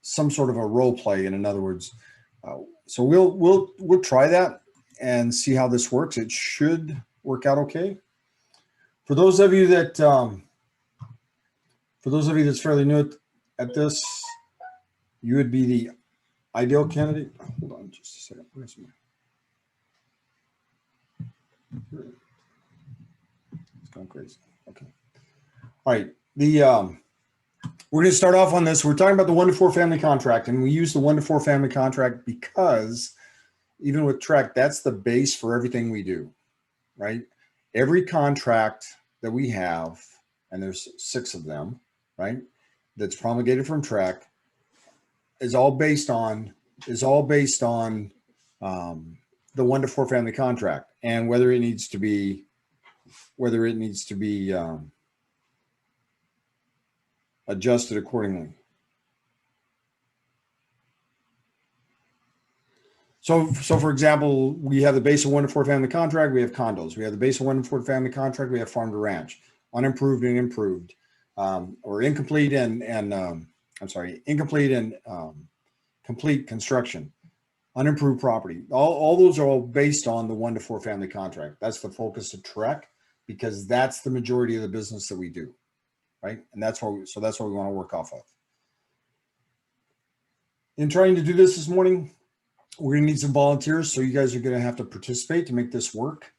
some sort of a role play. In other words, so we'll try that and see how this works. It should work out okay. For those of you that's fairly new at this, you would be the ideal candidate. Hold on just a second. Where's my? It's gone crazy. Okay. All right. We're going to start off on this. We're talking about the 1 to 4 family contract, and we use the 1 to 4 family contract because even with TREC, that's the base for everything we do, right? Every contract that we have, and there's 6 of them, right? That's promulgated from TREC is all based on the 1 to 4 family contract and whether it needs to be adjusted accordingly. So for example, we have the base of 1 to 4 family contract. We have condos. We have the base of 1 to 4 family contract. We have farm to ranch, unimproved and improved, or incomplete and incomplete and complete construction, unimproved property. All those are all based on the 1 to 4 family contract. That's the focus of TREC because that's the majority of the business that we do, right? And that's what we want to work off of. In trying to do this morning, we're going to need some volunteers. So you guys are going to have to participate to make this work.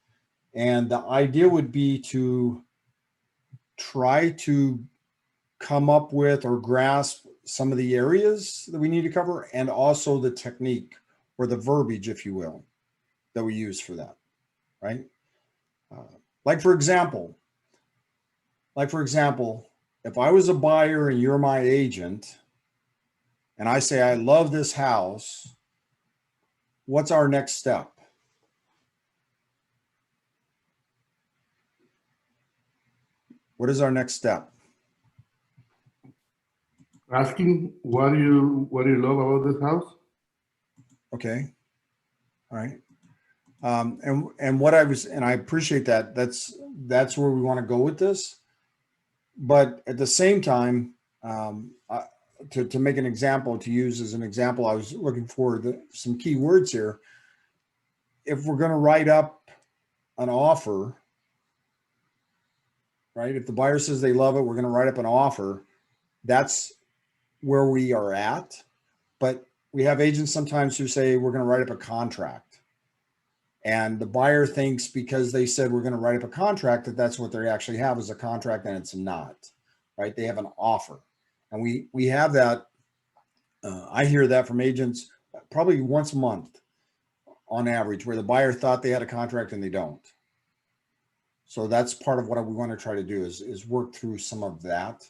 And the idea would be to try to come up with or grasp some of the areas that we need to cover and also the technique or the verbiage, if you will, that we use for that, right? Like for example, if I was a buyer and you're my agent and I say, I love this house, what's our next step? What is our next step? Asking what do you love about this house? Okay. All right. And what I appreciate that. That's where we want to go with this. But at the same time, to make an example, to use as an example, I was looking for some key words here. If we're going to write up an offer, right? If the buyer says they love it, we're going to write up an offer. That's where we are at. But we have agents sometimes who say we're going to write up a contract. And the buyer thinks because they said we're going to write up a contract that that's what they actually have is a contract, and it's not, right? They have an offer. And we have that. I hear that from agents probably once a month on average, where the buyer thought they had a contract and they don't. So that's part of what we want to try to do is work through some of that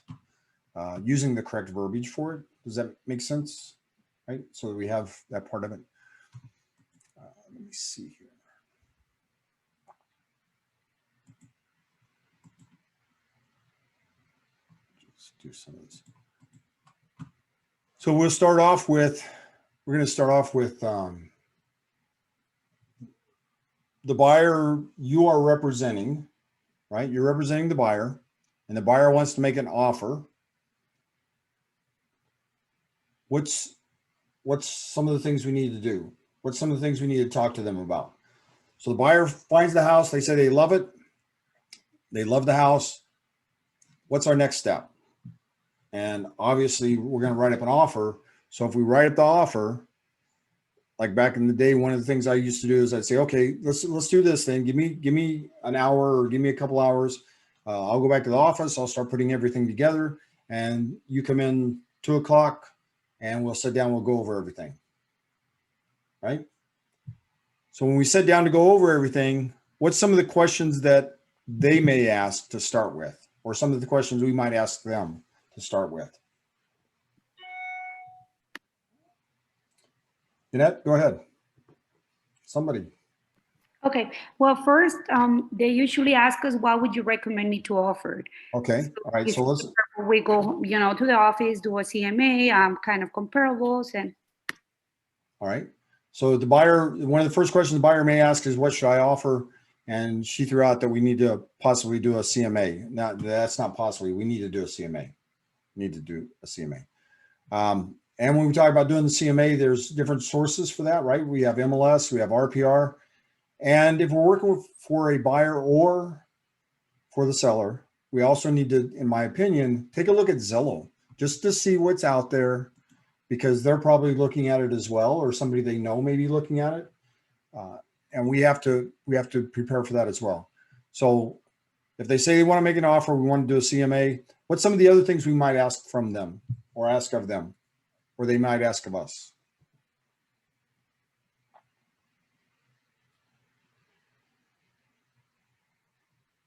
using the correct verbiage for it. Does that make sense? Right? So that we have that part of it. Let me see here. Just do some of this. So we're going to start off with the buyer you are representing, right? You're representing the buyer, and the buyer wants to make an offer. What's some of the things we need to do? What's some of the things we need to talk to them about? So the buyer finds the house. They say they love it. They love the house. What's our next step? And obviously we're going to write up an offer. So if we write up the offer, like back in the day, one of the things I used to do is I'd say, okay, let's do this thing. Give me an hour or give me a couple hours. I'll go back to the office. I'll start putting everything together, and you come in 2 o'clock and we'll sit down. We'll go over everything. Right. So when we sit down to go over everything, what's some of the questions that they may ask to start with, or some of the questions we might ask them to start with? Jeanette, go ahead. Somebody. Okay. Well, first, they usually ask us, what would you recommend me to offer? Okay. All right. So let's. We go, to the office, do a CMA, kind of comparables, and. All right. So the buyer, one of the first questions the buyer may ask is, what should I offer? And she threw out that we need to possibly do a CMA. Now, that's not possibly. We need to do a CMA. We need to do a CMA. And when we talk about doing the CMA, there's different sources for that, right? We have MLS, we have RPR. And if we're working for a buyer or for the seller, we also need to, in my opinion, take a look at Zillow just to see what's out there, because they're probably looking at it as well, or somebody they know may be looking at it. And we have to prepare for that as well. So if they say they want to make an offer, we want to do a CMA, what's some of the other things we might ask from them or ask of them, or they might ask of us?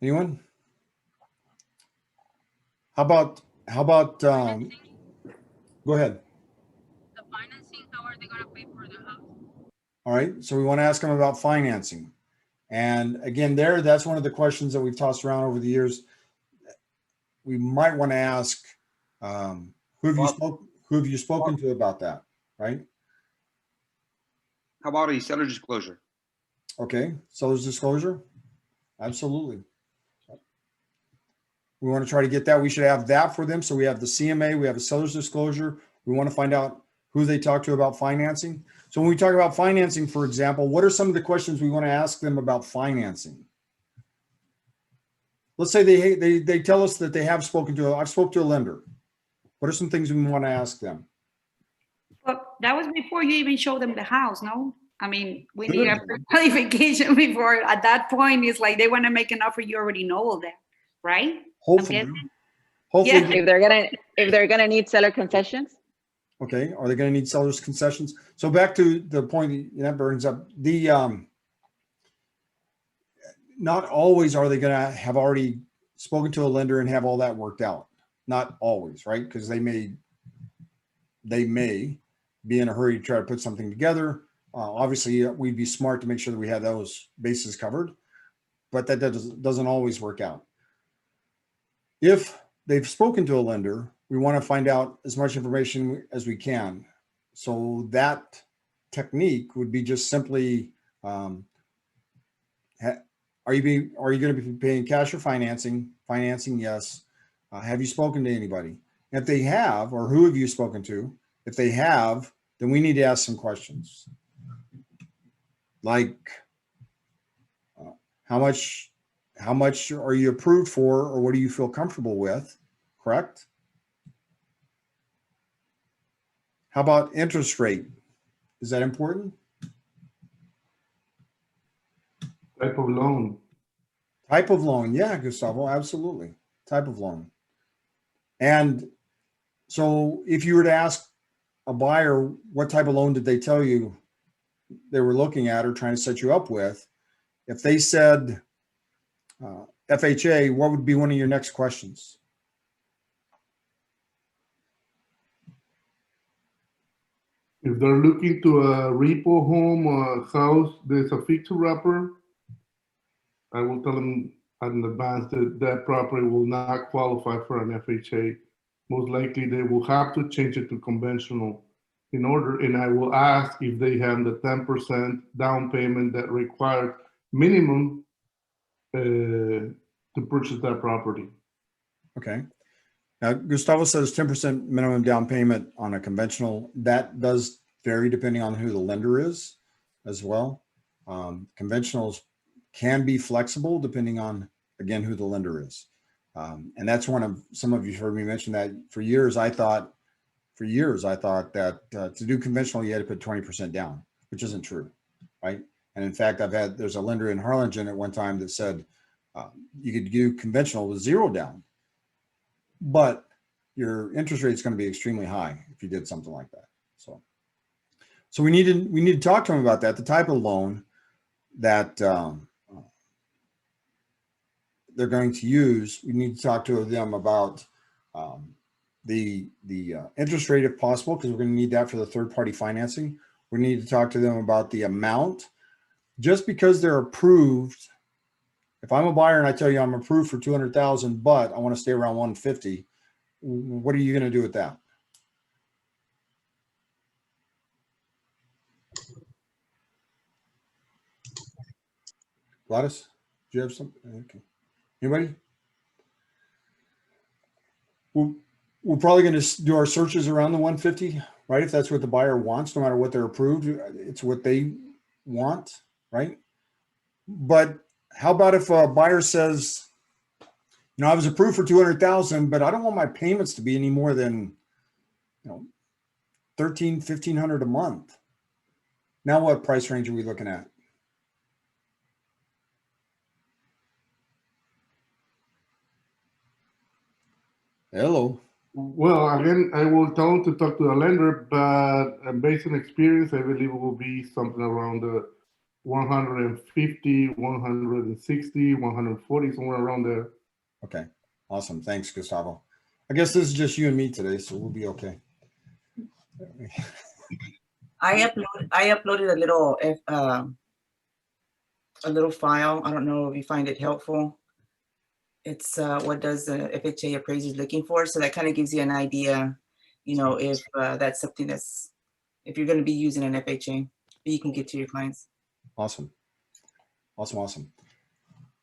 Anyone? How about, Financing, go ahead. the financing, how are they gonna pay for the house? All right. So we want to ask them about financing. And again, that's one of the questions that we've tossed around over the years. We might want to ask, who have you spoken to about that? Right. How about a seller disclosure? Okay. Seller's disclosure. Absolutely. We want to try to get that. We should have that for them. So we have the CMA, we have a seller's disclosure. We want to find out who they talk to about financing. So when we talk about financing, for example, what are some of the questions we want to ask them about financing? Let's say they tell us that they have spoken to, I've spoke to a lender. What are some things we want to ask them? But that was before you even show them the house, no? I mean, we need a qualification before, at that point, it's like they want to make an offer, you already know all that, right? Hopefully, Okay. hopefully. Yeah. If they're gonna need seller concessions. Okay. Are they going to need seller's concessions? So back to the point that brings up not always are they going to have already spoken to a lender and have all that worked out. Not always, right? Because they may be in a hurry to try to put something together. Obviously, we'd be smart to make sure that we have those bases covered, but that doesn't always work out. If they've spoken to a lender, we want to find out as much information as we can. So that technique would be just simply, are you going to be paying cash or financing? Financing, yes. Have you spoken to anybody? If they have, or who have you spoken to? If they have, then we need to ask some questions. Like, how much are you approved for, or what do you feel comfortable with? Correct? How about interest rate? Is that important? Type of loan. Type of loan. Yeah, Gustavo, absolutely. Type of loan. And so if you were to ask a buyer, what type of loan did they tell you they were looking at or trying to set you up with? If they said FHA, what would be one of your next questions? If they're looking to a repo home or a house, there's a fixer wrapper. I will tell them in advance that that property will not qualify for an FHA. Most likely they will have to change it to conventional in order, and I will ask if they have the 10% down payment that required minimum to purchase that property. Okay. Now, Gustavo says 10% minimum down payment on a conventional. That does vary depending on who the lender is as well. Conventionals can be flexible depending on, again, who the lender is. And that's some of you heard me mention that for years. I thought that to do conventional, you had to put 20% down, which isn't true, right? And in fact, there's a lender in Harlingen at one time that said you could do conventional with 0 down, but your interest rate is going to be extremely high if you did something like that. So we need to talk to them about that, the type of loan that they're going to use. We need to talk to them about the interest rate if possible, because we're going to need that for the third-party financing. We need to talk to them about the amount. Just because they're approved, if I'm a buyer and I tell you I'm approved for 200,000, but I want to stay around 150, what are you going to do with that? Gladys, do you have something? Okay. Anybody? Well, we're probably going to do our searches around the 150, right? If that's what the buyer wants, no matter what they're approved, it's what they want, right? But how about if a buyer says, you know, I was approved for 200,000, but I don't want my payments to be any more than, you know, 1,500 a month. Now what price range are we looking at? Hello. Well, again, I will tell them to talk to the lender, but based on experience, I believe it will be something around the 150, 160, 140, somewhere around there. Okay. Awesome. Thanks, Gustavo. I guess this is just you and me today, so we'll be okay. I uploaded a little file. I don't know if you find it helpful. It's what does the FHA appraiser is looking for. So that kind of gives you an idea, you know, if that's something that's, if you're going to be using an FHA, you can get to your clients. Awesome. Awesome.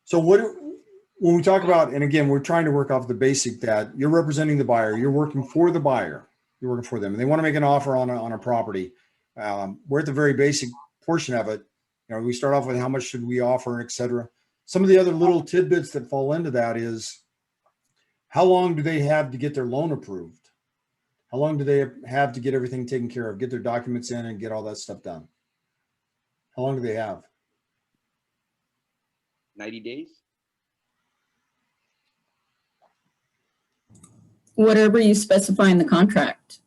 So when we talk about, and again, we're trying to work off the basic that you're representing the buyer, you're working for the buyer, you're working for them, and they want to make an offer on a property. We're at the very basic portion of it. You know, we start off with how much should we offer, et cetera. Some of the other little tidbits that fall into that is how long do they have to get their loan approved? How long do they have to get everything taken care of, get their documents in and get all that stuff done? How long do they have? 90 days? Whatever you specify in the contract.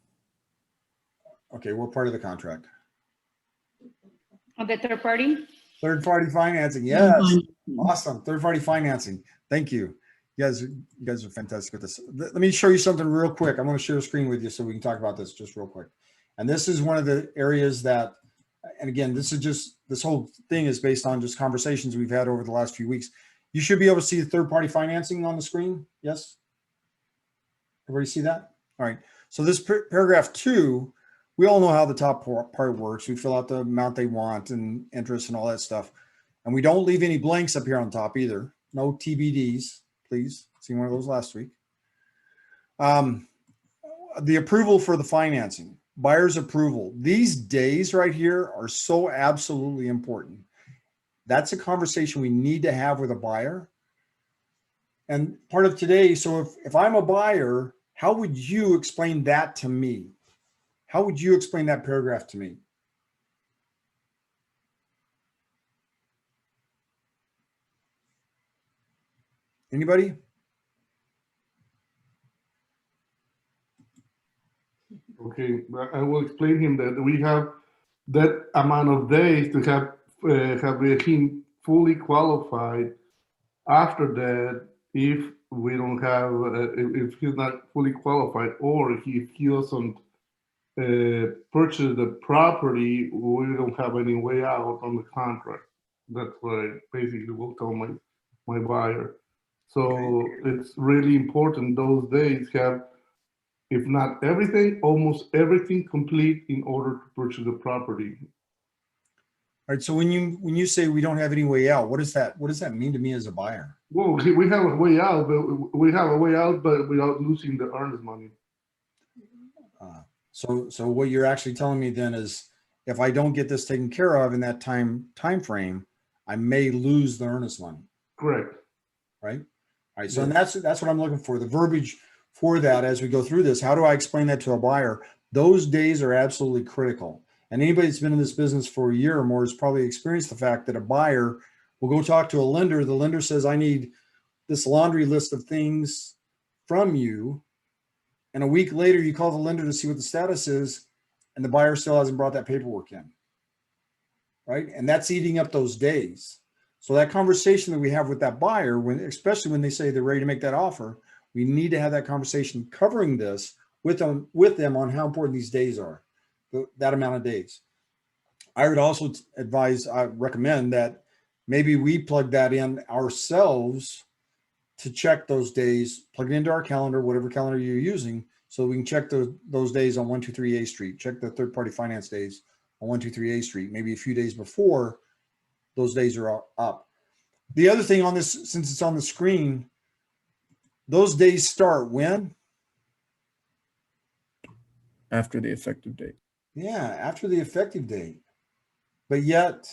Okay, what part of the contract? On the third party? Third-party financing. Yes. Awesome. Third-party financing. Thank you. You guys are fantastic with this. Let me show you something real quick. I'm going to share a screen with you so we can talk about this just real quick. And this is one of the areas that, and again, this whole thing is based on just conversations we've had over the last few weeks. You should be able to see the third-party financing on the screen. Yes? Everybody see that? All right. So this paragraph 2, we all know how the top part works. We fill out the amount they want and interest and all that stuff. And we don't leave any blanks up here on top either. No TBDs, please. Seen one of those last week. The approval for the financing, buyer's approval. These days right here are so absolutely important. That's a conversation we need to have with a buyer. And part of today, so if I'm a buyer, how would you explain that to me? How would you explain that paragraph to me? Anybody? Okay, I will explain him that we have that amount of days to have him fully qualified. After that, if we don't have, if he's not fully qualified, or if he doesn't purchase the property, we don't have any way out on the contract. That's what I basically will tell my buyer. So it's really important those days have, if not everything, almost everything complete in order to purchase the property. All right. So when you say we don't have any way out, what does that mean to me as a buyer? Well, we have a way out, but without losing the earnest money. So what you're actually telling me then is if I don't get this taken care of in that time frame, I may lose the earnest money. Correct. Right. All right. So and that's what I'm looking for. The verbiage for that as we go through this. How do I explain that to a buyer? Those days are absolutely critical. And anybody that's been in this business for a year or more has probably experienced the fact that a buyer will go talk to a lender. The lender says, I need this laundry list of things from you. And a week later, you call the lender to see what the status is, and the buyer still hasn't brought that paperwork in. Right. And that's eating up those days. So that conversation that we have with that buyer, especially when they say they're ready to make that offer, we need to have that conversation covering this with them on how important these days are, that amount of days. I would also recommend that maybe we plug that in ourselves to check those days, plug it into our calendar, whatever calendar you're using, so we can check those days on 123 A Street, check the third-party finance days on 123 A Street, maybe a few days before those days are up. The other thing on this, since it's on the screen, those days start when? after the effective date. Yeah, after the effective date. But yet,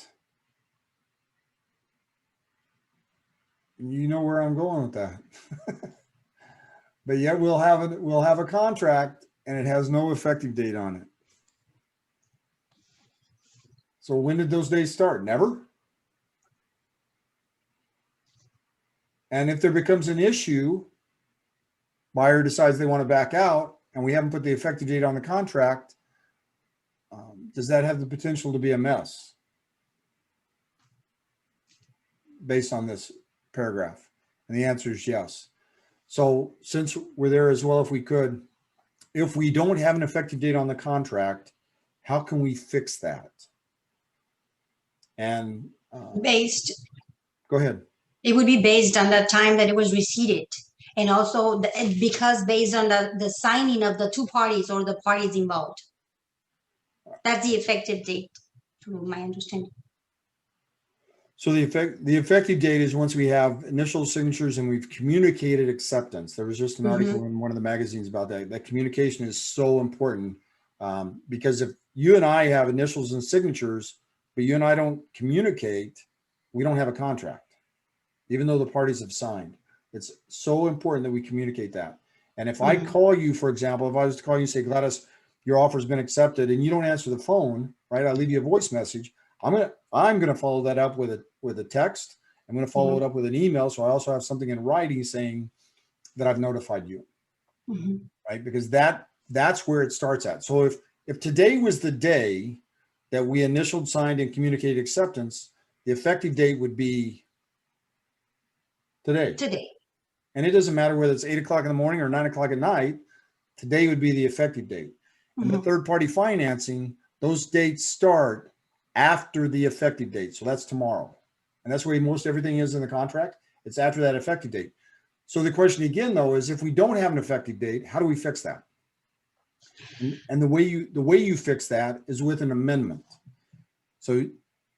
you know where I'm going with that. But yet we'll have a contract and it has no effective date on it. So when did those days start? Never? And if there becomes an issue, buyer decides they want to back out and we haven't put the effective date on the contract, does that have the potential to be a mess based on this paragraph? And the answer is yes. So since we're there as well, if we don't have an effective date on the contract, how can we fix that? And Based, go ahead. it would be based on the time that it was received. And also because based on the signing of the two parties or the parties involved. That's the effective date, to my understanding. So the effective date is once we have initial signatures and we've communicated acceptance. There was just an article in one of the magazines about that. That communication is so important because if you and I have initials and signatures, but you and I don't communicate, we don't have a contract, even though the parties have signed. It's so important that we communicate that. And if I call you, for example, if I was to call you and say, Gladys, your offer's been accepted, and you don't answer the phone, right? I leave you a voice message. I'm gonna follow that up with a text. I'm gonna follow it up with an email. So I also have something in writing saying that I've notified you, right? Because that's where it starts at. So if today was the day that we initialed, signed, and communicated acceptance, the effective date would be today. Today. And it doesn't matter whether it's 8 o'clock in the morning or 9 o'clock at night, today would be the effective date. And the third party financing, those dates start after the effective date. So that's tomorrow. And that's where most everything is in the contract. It's after that effective date. So the question again, though, is if we don't have an effective date, how do we fix that? And the way you fix that is with an amendment. So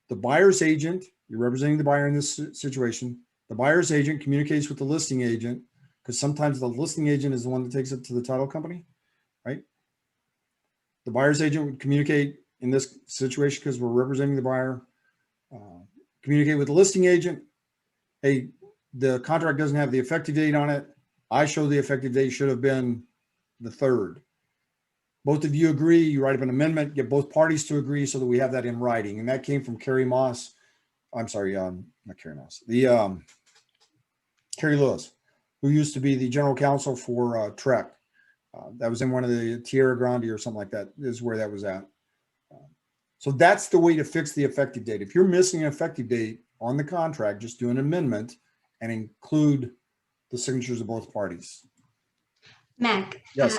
the buyer's agent, you're representing the buyer in this situation. The buyer's agent communicates with the listing agent because sometimes the listing agent is the one that takes it to the title company, right? The buyer's agent would communicate in this situation because we're representing the buyer, communicate with the listing agent. Hey, the contract doesn't have the effective date on it. I show the effective date should have been the 3rd. Both of you agree, you write up an amendment, get both parties to agree so that we have that in writing. And that came from Carrie Moss. I'm sorry, not Carrie Moss, Carrie Lewis, who used to be the general counsel for Trek. That was in one of the Tierra Grande or something like that is where that was at. So that's the way to fix the effective date. If you're missing an effective date on the contract, just do an amendment and include the signatures of both parties. Mac, Yes.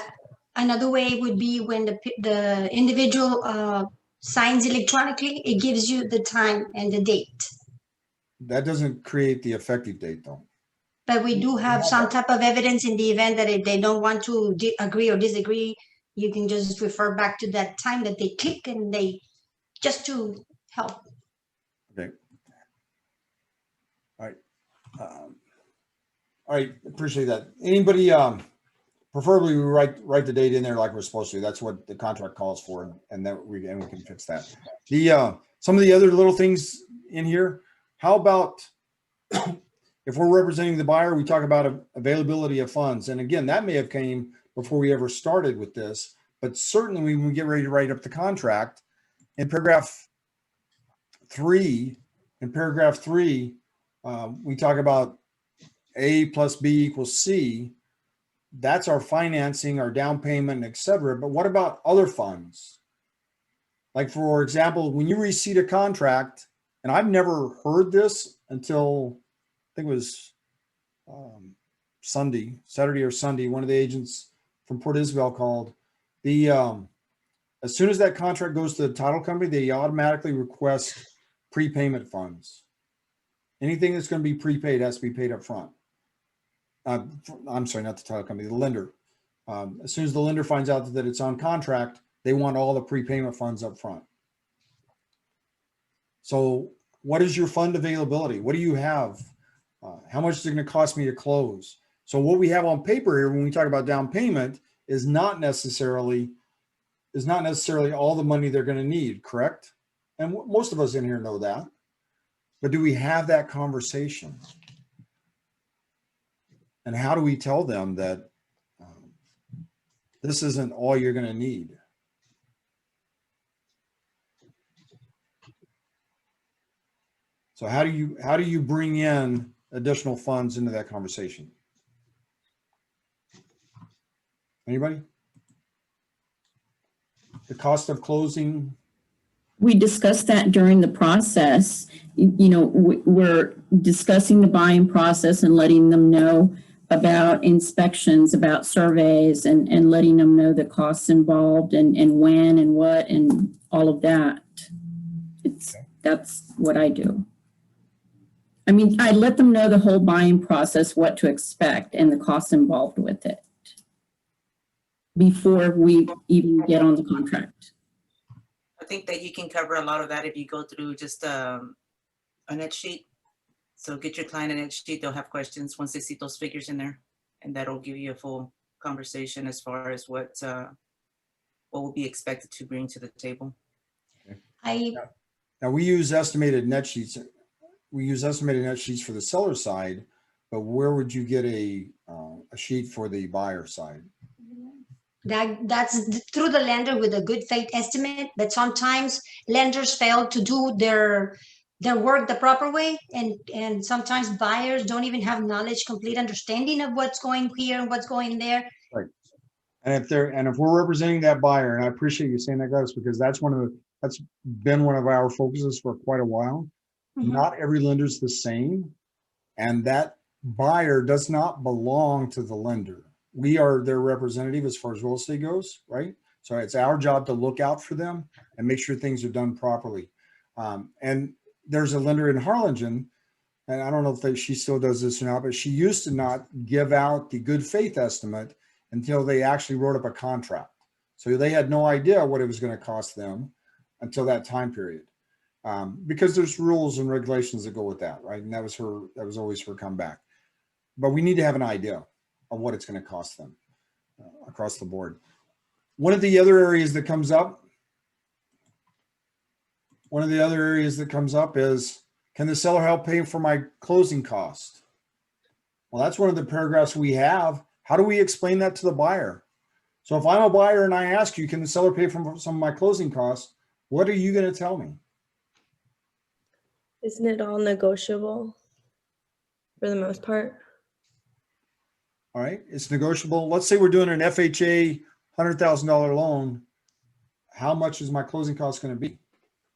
another way would be when the individual signs electronically, it gives you the time and the date. That doesn't create the effective date though. But we do have some type of evidence in the event that if they don't want to agree or disagree, you can just refer back to that time that they click and they, just to help. Okay. All right. All right. Appreciate that. Anybody, preferably we write the date in there like we're supposed to. That's what the contract calls for, and that we can fix that. Some of the other little things in here. How about if we're representing the buyer, we talk about availability of funds. And again, that may have came before we ever started with this, but certainly when we get ready to write up the contract, in paragraph 3, we talk about A plus B equals C. That's our financing, our down payment, et cetera. But what about other funds? Like, for example, when you receive a contract, and I've never heard this until I think it was Saturday or Sunday, one of the agents from Port Isabel called. As soon as that contract goes to the title company, they automatically request prepayment funds. Anything that's going to be prepaid has to be paid up front. I'm sorry, not the title company, the lender. As soon as the lender finds out that it's on contract, they want all the prepayment funds up front. So what is your fund availability? What do you have? How much is it going to cost me to close? So what we have on paper here when we talk about down payment is not necessarily is not necessarily all the money they're going to need, correct? And most of us in here know that. But do we have that conversation? And how do we tell them that this isn't all you're going to need? So how do you bring in additional funds into that conversation? Anybody? The cost of closing. We discussed that during the process. You know, we're discussing the buying process and letting them know about inspections, about surveys, and letting them know the costs involved and when and what and all of that. That's what I do. I mean, I let them know the whole buying process, what to expect, and the costs involved with it before we even get on the contract. I think that you can cover a lot of that if you go through just a net sheet. So get your client a net sheet, they'll have questions once they see those figures in there, and that'll give you a full conversation as far as what will be expected to bring to the table. Now we use estimated net sheets. We use estimated net sheets for the seller side, but where would you get a sheet for the buyer side? That's through the lender with a good faith estimate, but sometimes lenders fail to do their work the proper way, and sometimes buyers don't even have knowledge, complete understanding of what's going here and what's going there. Right. And if we're representing that buyer, and I appreciate you saying that, guys, because that's been one of our focuses for quite a while. Mhm. Not every lender is the same, and that buyer does not belong to the lender. We are their representative as far as real estate goes, right? So it's our job to look out for them and make sure things are done properly. And there's a lender in Harlingen, and I don't know if she still does this or not, but she used to not give out the good faith estimate until they actually wrote up a contract. So they had no idea what it was going to cost them until that time period. Because there's rules and regulations that go with that, right? And that was always her comeback. But we need to have an idea of what it's going to cost them across the board. One of the other areas that comes up is, can the seller help pay for my closing cost? Well, that's one of the paragraphs we have. How do we explain that to the buyer? So if I'm a buyer and I ask you, can the seller pay for some of my closing costs? What are you going to tell me? Isn't it all negotiable for the most part? All right, it's negotiable. Let's say we're doing an FHA $100,000 loan. How much is my closing cost going to be?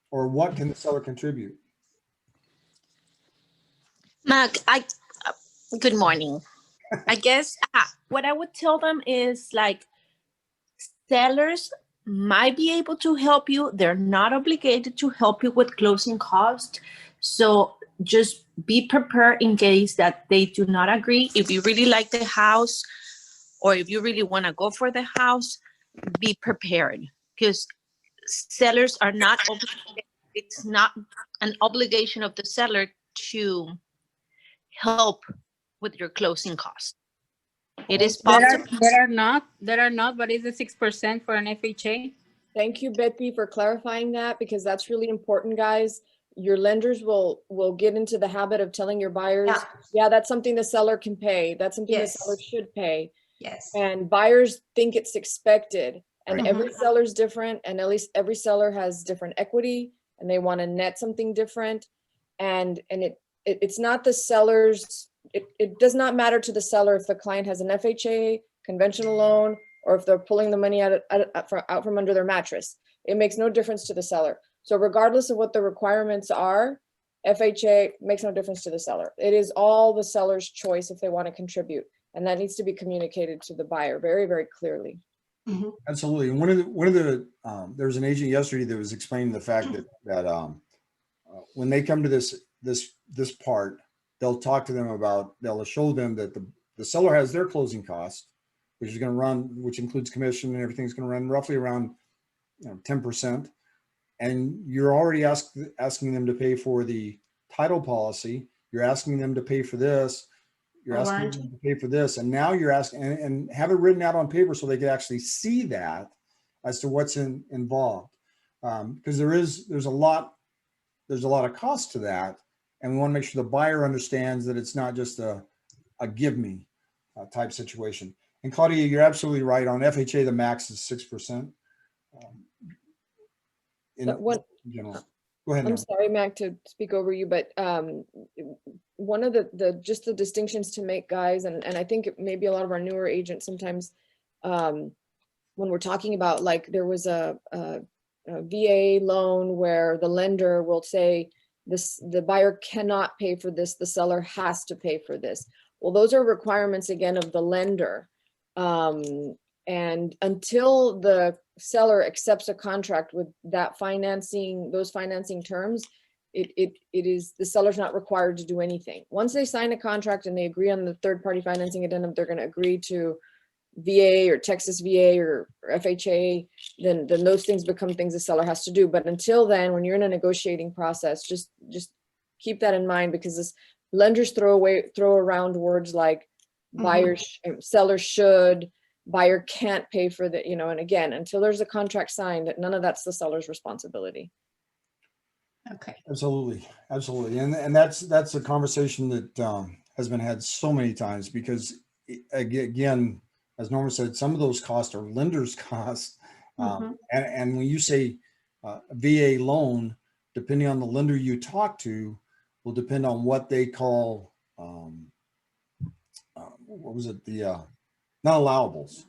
Or what can the seller contribute? Mark, good morning. I guess what I would tell them is, like, sellers might be able to help you. They're not obligated to help you with closing costs. So just be prepared in case that they do not agree. If you really like the house, or if you really want to go for the house, be prepared, because sellers are not obligated. It's not an obligation of the seller to help with your closing costs. It is possible. There are not, but is it 6% for an FHA? Thank you, Betty, for clarifying that, because that's really important, guys. Your lenders will get into the habit of telling your buyers, yeah, that's something the seller can pay. That's something the seller should pay. Yes. And buyers think it's expected. And Right. every seller's different, and at least every seller has different equity, and they want to net something different. And it's not the seller's, it does not matter to the seller if the client has an FHA, conventional loan, or if they're pulling the money out from under their mattress. It makes no difference to the seller. So regardless of what the requirements are, FHA makes no difference to the seller. It is all the seller's choice if they want to contribute. And that needs to be communicated to the buyer very, very clearly. Mm-hmm. Absolutely. And one of the there was an agent yesterday that was explaining the fact that when they come to this part, they'll talk to them about, they'll show them that the seller has their closing cost, which is going to run, which includes commission and everything's going to run roughly around 10%. And you're already asking them to pay for the title policy. You're asking them to pay for this. You're asking them to pay for this. And now you're asking, and have it written out on paper so they can actually see that as to what's involved. Because there's a lot of cost to that. And we want to make sure the buyer understands that it's not just a give me type situation. And Claudia, you're absolutely right. On FHA, the max is 6%. In general. Go ahead. I'm Now. sorry, Mac, to speak over you, but one of the distinctions to make, guys, and I think maybe a lot of our newer agents sometimes, when we're talking about, like, there was a VA loan where the lender will say the buyer cannot pay for this, the seller has to pay for this. Well, those are requirements, again, of the lender. And until the seller accepts a contract with that financing, those financing terms, it is, the seller's not required to do anything. Once they sign a contract and they agree on the third-party financing addendum, they're going to agree to VA or Texas VA or FHA, then those things become things the seller has to do. But until then, when you're in a negotiating process, just keep that in mind, because this lenders throw around words like buyers, seller should, buyer can't pay for the, and again, until there's a contract signed, none of that's the seller's responsibility. Okay. Absolutely. And that's a conversation that has been had so many times, because again, as Norma said, some of those costs are lenders' costs. And when you say VA loan, depending on the lender you talk to, will depend on what they call, what was it? The non-allowables.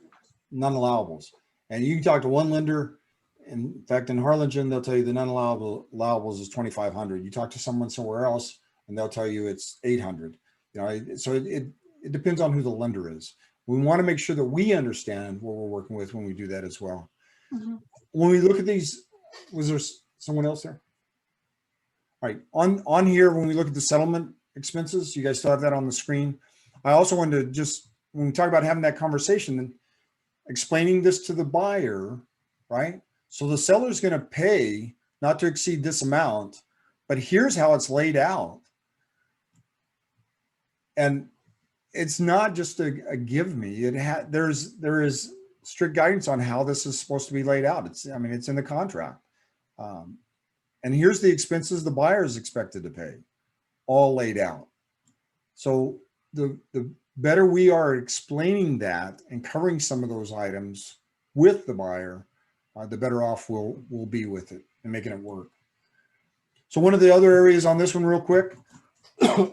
And you can talk to one lender. In fact, in Harlingen, they'll tell you the non-allowables is $2,500. You talk to someone somewhere else and they'll tell you it's $800. So it depends on who the lender is. We want to make sure that we understand what we're working with when we do that as well. When we look at these, was there someone else there? All right, on here, when we look at the settlement expenses, you guys still have that on the screen. I also wanted to just, when we talk about having that conversation and explaining this to the buyer, right? So the seller's going to pay not to exceed this amount, but here's how it's laid out. And it's not just a give me. There is strict guidance on how this is supposed to be laid out. It's in the contract. And here's the expenses the buyer is expected to pay, all laid out. So the better we are explaining that and covering some of those items with the buyer, the better off we'll be with it and making it work. So one of the other areas on this one real quick,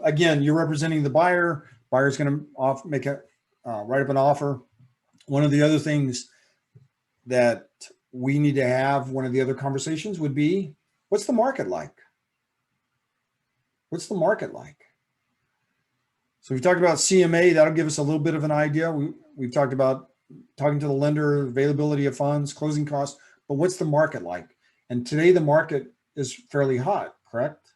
again, you're representing the buyer. Buyer's going to write up an offer. One of the other things that we need to have, one of the other conversations would be, what's the market like? What's the market like? So we talked about CMA, that'll give us a little bit of an idea. We've talked about talking to the lender, availability of funds, closing costs, but what's the market like? And today the market is fairly hot, correct?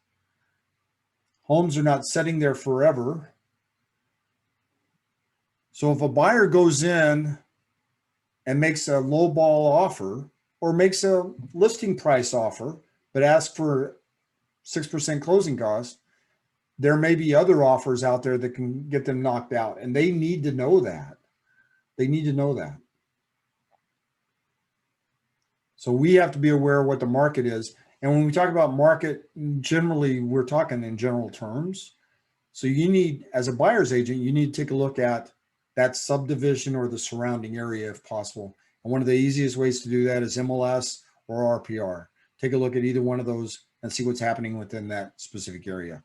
Homes are not sitting there forever. So if a buyer goes in and makes a lowball offer or makes a listing price offer, but asks for 6% closing costs, there may be other offers out there that can get them knocked out. And they need to know that. They need to know that. So we have to be aware of what the market is. And when we talk about market, generally, we're talking in general terms. So you need, as a buyer's agent, you need to take a look at that subdivision or the surrounding area if possible. And one of the easiest ways to do that is MLS or RPR. Take a look at either one of those and see what's happening within that specific area.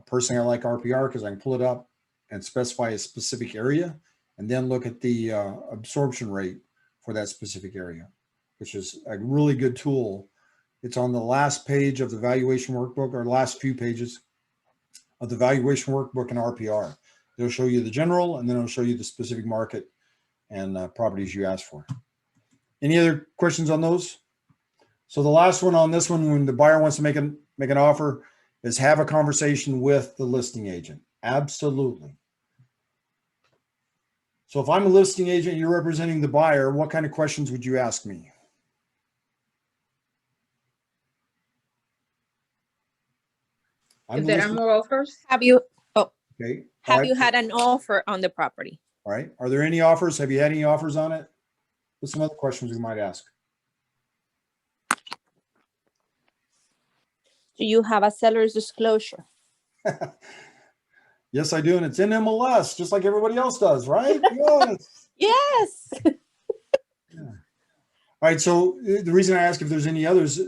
Personally, I like RPR because I can pull it up and specify a specific area and then look at the absorption rate for that specific area, which is a really good tool. It's on the last page of the valuation workbook, or last few pages of the valuation workbook in RPR. It'll show you the general, and then it'll show you the specific market and properties you asked for. Any other questions on those? So the last one on this one, when the buyer wants to make an offer, is have a conversation with the listing agent. Absolutely. So if I'm a listing agent, you're representing the buyer, what kind of questions would you ask me? If there are more offers, Have you Okay. All right. had an offer on the property? All right. Are there any offers? Have you had any offers on it? What's some other questions we might ask? Do you have a seller's disclosure? Yes, I do. And it's in MLS, just like everybody else does, right? Yes. Yes. All right. So the reason I ask if there's any others,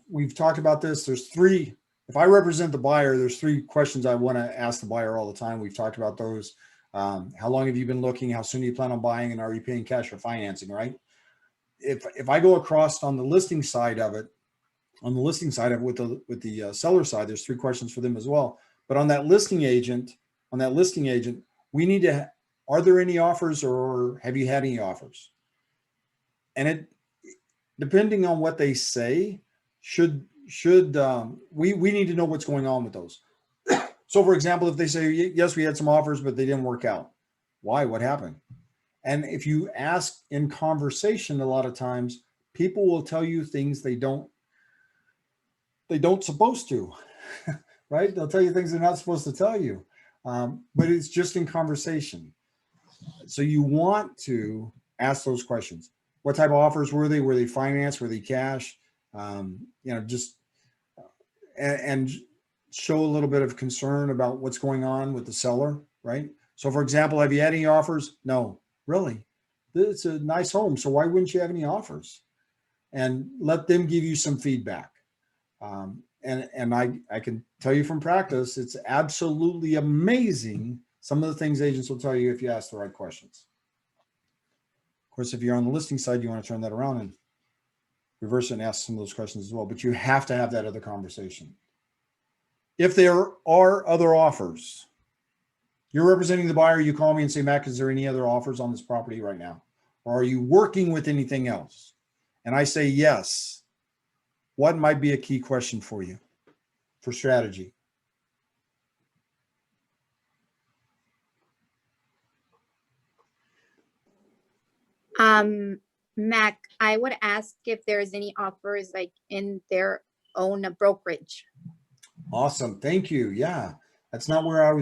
we've talked about this. There's three. If I represent the buyer, there's three questions I want to ask the buyer all the time. We've talked about those. How long have you been looking? How soon do you plan on buying? And are you paying cash or financing? Right. If I go across on the listing side of it, with the seller side, there's three questions for them as well. But on that listing agent, we need to. Are there any offers, or have you had any offers? And it, depending on what they say, we need to know what's going on with those. So for example, if they say, yes, we had some offers, but they didn't work out. Why? What happened? And if you ask in conversation, a lot of times people will tell you things they don't supposed to, right? They'll tell you things they're not supposed to tell you. But it's just in conversation. So you want to ask those questions. What type of offers were they? Were they financed? Were they cash? Just and show a little bit of concern about what's going on with the seller, right? So for example, have you had any offers? No, really. It's a nice home. So why wouldn't you have any offers? And let them give you some feedback. And I can tell you from practice, it's absolutely amazing some of the things agents will tell you if you ask the right questions. Of course, if you're on the listing side, you want to turn that around and reverse it and ask some of those questions as well. But you have to have that other conversation. If there are other offers, you're representing the buyer, you call me and say, Mac, is there any other offers on this property right now? Or are you working with anything else? And I say yes. What might be a key question for you for strategy? Mac, I would ask if there's any offers like in their own brokerage. Awesome. Thank you. Yeah. That's not what I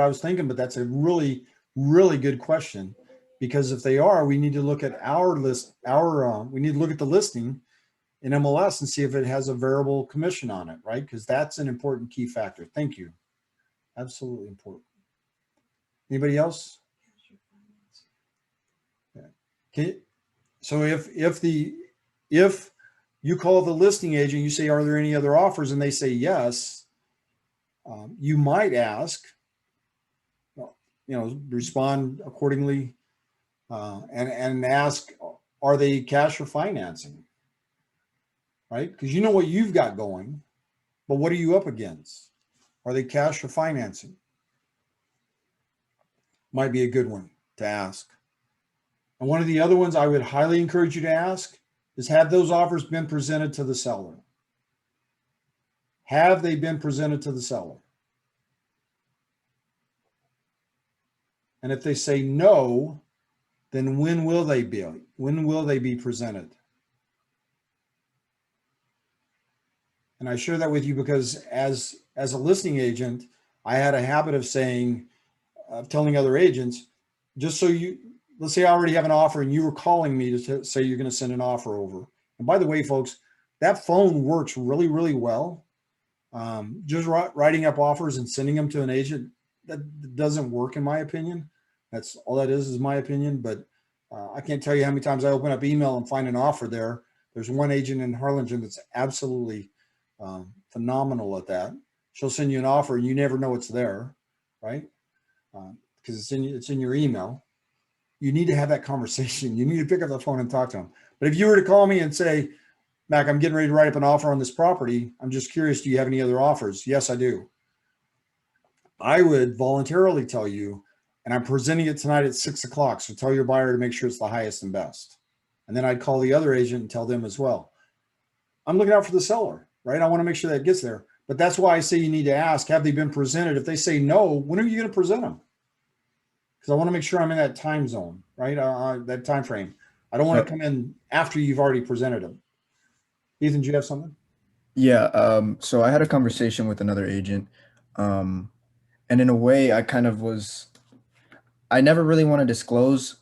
was thinking, but that's a really, really good question, because if they are, we need to look at we need to look at the listing in MLS and see if it has a variable commission on it, right? Because that's an important key factor. Thank you. Absolutely important. Anybody else? Okay. So if you call the listing agent, you say, are there any other offers? And they say yes, you might ask, respond accordingly, and ask, are they cash or financing? Right? Because you know what you've got going, but what are you up against? Are they cash or financing? Might be a good one to ask. And one of the other ones I would highly encourage you to ask is, have those offers been presented to the seller? Have they been presented to the seller? And if they say no, then when will they be? When will they be presented? And I share that with you because as a listing agent, I had a habit of telling other agents, just so let's say I already have an offer and you were calling me to say you're going to send an offer over. And by the way, folks, that phone works really, really well. Just writing up offers and sending them to an agent, that doesn't work in my opinion. That's all that is my opinion. But I can't tell you how many times I open up email and find an offer there. There's one agent in Harlingen that's absolutely phenomenal at that. She'll send you an offer and you never know it's there, right? Because it's in your email. You need to have that conversation. You need to pick up the phone and talk to them. But if you were to call me and say, Mac, I'm getting ready to write up an offer on this property. I'm just curious, do you have any other offers? Yes, I do. I would voluntarily tell you, and I'm presenting it tonight at 6 o'clock. So tell your buyer to make sure it's the highest and best. And then I'd call the other agent and tell them as well. I'm looking out for the seller, right? I want to make sure that gets there. But that's why I say you need to ask, have they been presented? If they say no, when are you going to present them? Because I want to make sure I'm in that time zone, right? That time frame. I don't want to come in after you've already presented them. Ethan, do you have something? Yeah. So I had a conversation with another agent, and in a way, I never really want to disclose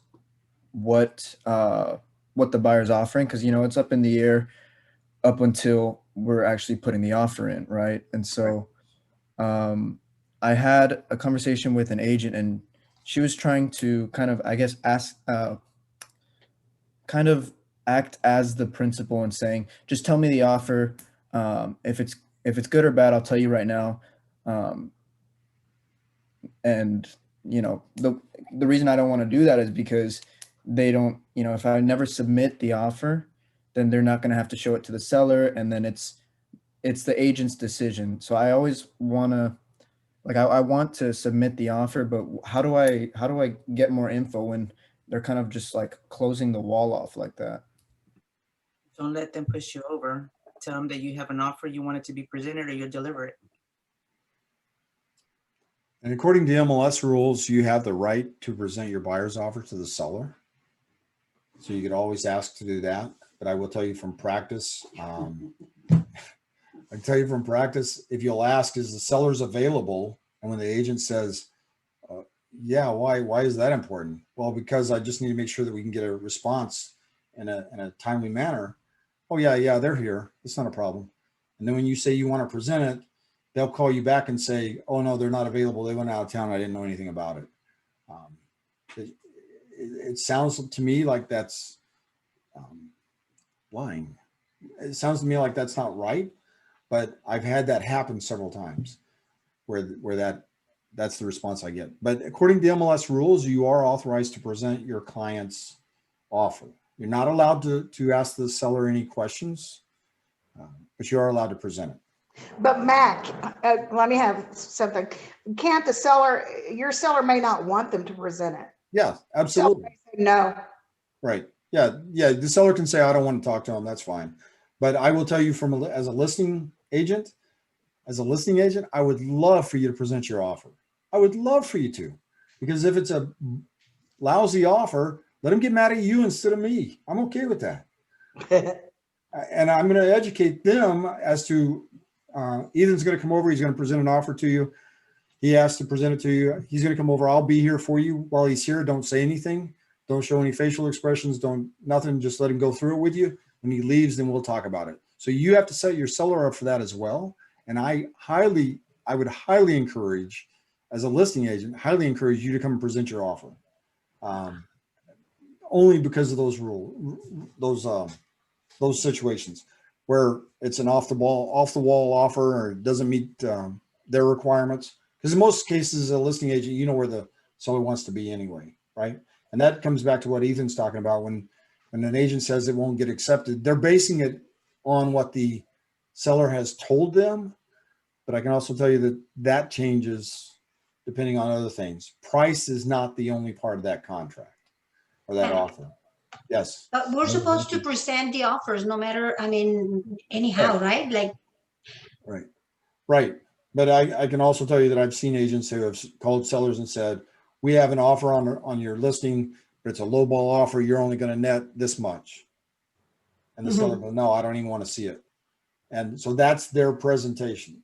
what the buyer's offering, because it's up in the air. up until we're actually putting the offer in, right? And so I had a conversation with an agent, and she was trying to kind of, I guess, kind of act as the principal and saying, just tell me the offer. If it's good or bad, I'll tell you right now. And you know, the reason I don't want to do that is because they don't, you know, if I never submit the offer, then they're not going to have to show it to the seller, and then it's the agent's decision. So I always want to, like, I want to submit the offer, but how do I get more info when they're kind of just like closing the wall off like that? Don't let them push you over. Tell them that you have an offer, you want it to be presented, or you'll deliver it. And according to MLS rules, you have the right to present your buyer's offer to the seller. So you could always ask to do that. But I will tell you from practice, if you'll ask, is the seller's available? And when the agent says, yeah, why is that important? Well, because I just need to make sure that we can get a response in a timely manner. Oh yeah, they're here. It's not a problem. And then when you say you want to present it, they'll call you back and say, oh no, they're not available. They went out of town. I didn't know anything about it. It sounds to me like that's lying. It sounds to me like that's not right, but I've had that happen several times where that's the response I get. But according to MLS rules, you are authorized to present your client's offer. You're not allowed to ask the seller any questions, but you are allowed to present it. But Mac, let me have something. Can't the seller, your seller may not want them to present it. Yeah, absolutely. No. Right. Yeah. The seller can say, I don't want to talk to them. That's fine. But I will tell you as a listing agent, I would love for you to present your offer. I would love for you to, because if it's a lousy offer, let them get mad at you instead of me. I'm okay with that. And I'm going to educate them as to, Ethan's going to come over. He's going to present an offer to you. He has to present it to you. He's going to come over. I'll be here for you while he's here. Don't say anything. Don't show any facial expressions. Nothing. Just let him go through it with you. When he leaves, then we'll talk about it. So you have to set your seller up for that as well. And I would highly encourage, as a listing agent, highly encourage you to come and present your offer. Only because of those those situations where it's an off the wall offer, or it doesn't meet their requirements. Because in most cases, as a listing agent, you know where the seller wants to be anyway, right? And that comes back to what Ethan's talking about. When an agent says it won't get accepted, they're basing it on what the seller has told them. But I can also tell you that changes depending on other things. Price is not the only part of that contract or that offer. Yes. But we're supposed to present the offers no matter, anyhow, right? Like. Right. But I can also tell you that I've seen agents who have called sellers and said, we have an offer on your listing, but it's a lowball offer. You're only going to net this much. And the seller goes, no, I don't even want to see it. And so that's their presentation.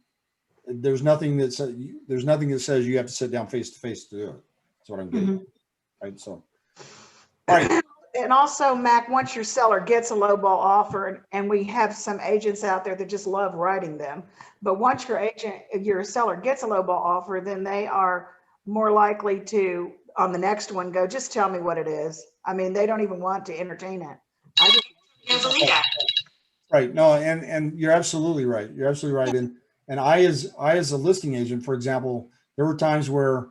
There's nothing that says you have to sit down face to face to do it. That's what I'm getting at. Right. So, all right. And also, Mac, once your seller gets a lowball offer, and we have some agents out there that just love writing them, but once your seller gets a lowball offer, then they are more likely to, on the next one, go, just tell me what it is. They don't even want to entertain it. I just can't believe that. Right. No, and you're absolutely right. You're absolutely right. And I as a listing agent, for example, there were times where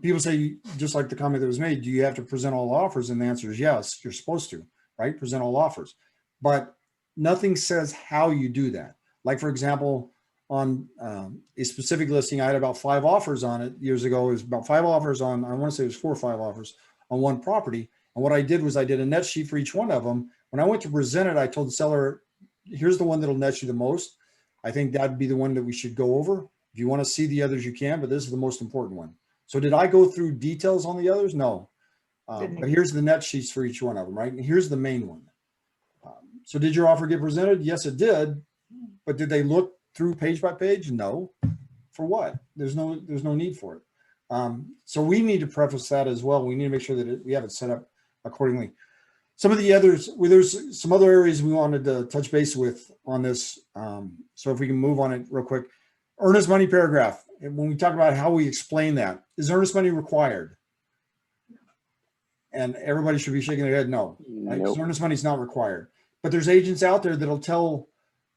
people say, just like the comment that was made, do you have to present all offers? And the answer is yes, you're supposed to, right? Present all offers. But nothing says how you do that. Like, for example, on a specific listing, I had about 5 offers on it years ago. It was about 5 offers on, I want to say it was 4 or 5 offers on one property. And what I did was I did a net sheet for each one of them. When I went to present it, I told the seller, here's the one that'll net you the most. I think that'd be the one that we should go over. If you want to see the others, you can, but this is the most important one. So did I go through details on the others? No. But here's the net sheets for each one of them, right? And here's the main one. So did your offer get presented? Yes, it did. But did they look through page by page? No. For what? There's no need for it. So we need to preface that as well. We need to make sure that we have it set up accordingly. some of the others, well, there's some other areas we wanted to touch base with on this. So if we can move on it real quick. Earnest money paragraph. And when we talk about how we explain that, is earnest money required? And everybody should be shaking their head no. Right? 'Cause earnest money is not required. But there's agents out there that'll tell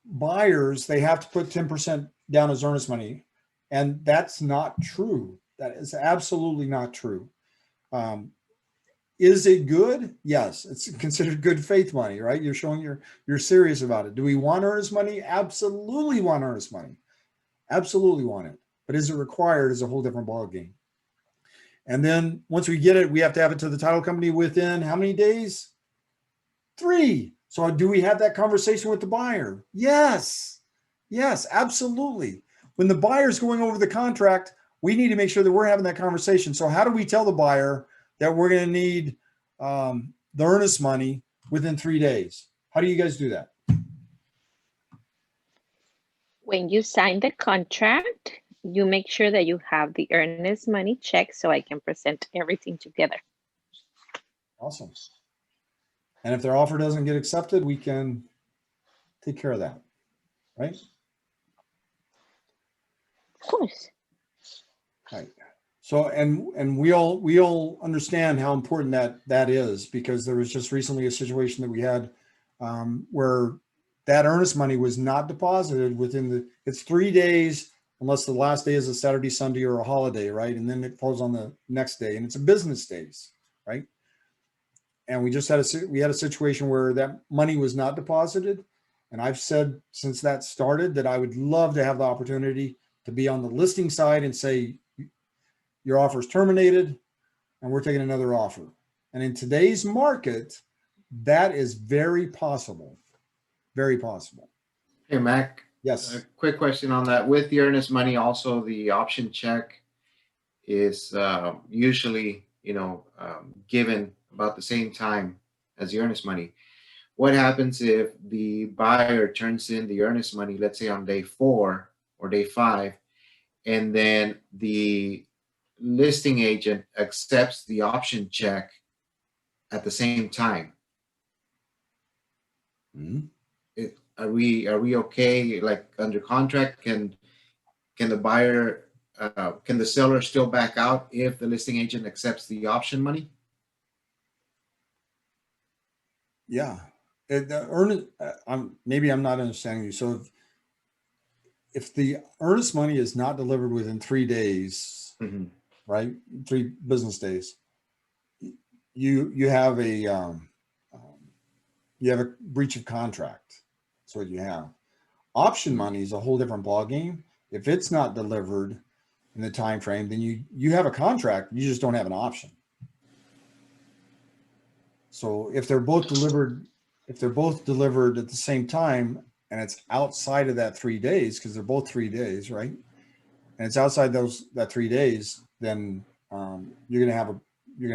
buyers they have to put 10% down as earnest money. And that's not true. That is absolutely not true. Is it good? Yes, it's considered good faith money, right? You're showing you're serious about it. Do we want earnest money? Absolutely want earnest money. Absolutely want it. But is it required is a whole different ballgame. And then once we get it, we have to have it to the title company within how many days? 3. So do we have that conversation with the buyer? Yes. Yes, absolutely. When the buyer's going over the contract, we need to make sure that we're having that conversation. So how do we tell the buyer that we're going to need the earnest money within 3 days? How do you guys do that? When you sign the contract, you make sure that you have the earnest money check so I can present everything together. Awesome. And if their offer doesn't get accepted, we can take care of that, right? Of course. Right. So, and we all understand how important that is, because there was just recently a situation that we had where that earnest money was not deposited within it's 3 days, unless the last day is a Saturday, Sunday, or a holiday, right? And then it falls on the next day, and it's a business days, right? And we just had a situation where that money was not deposited. And I've said since that started that I would love to have the opportunity to be on the listing side and say, your offer is terminated and we're taking another offer. And in today's market, that is very possible. Very possible. Hey, Mac. Yes. A quick question on that. With the earnest money, also the option check is usually, given about the same time as the earnest money. What happens if the buyer turns in the earnest money, let's say on day 4 or day 5, and then the listing agent accepts the option check at the same time? Are we okay? Like under contract, can the buyer, can the seller still back out if the listing agent accepts the option money? Yeah. Maybe I'm not understanding you. So if the earnest money is not delivered within 3 days, right? 3 business days, you have a breach of contract. That's what you have. Option money is a whole different ballgame. If it's not delivered in the time frame, then you have a contract. You just don't have an option. So if they're both delivered at the same time, and it's outside of that 3 days, because they're both 3 days, right? And it's outside that 3 days, then you're gonna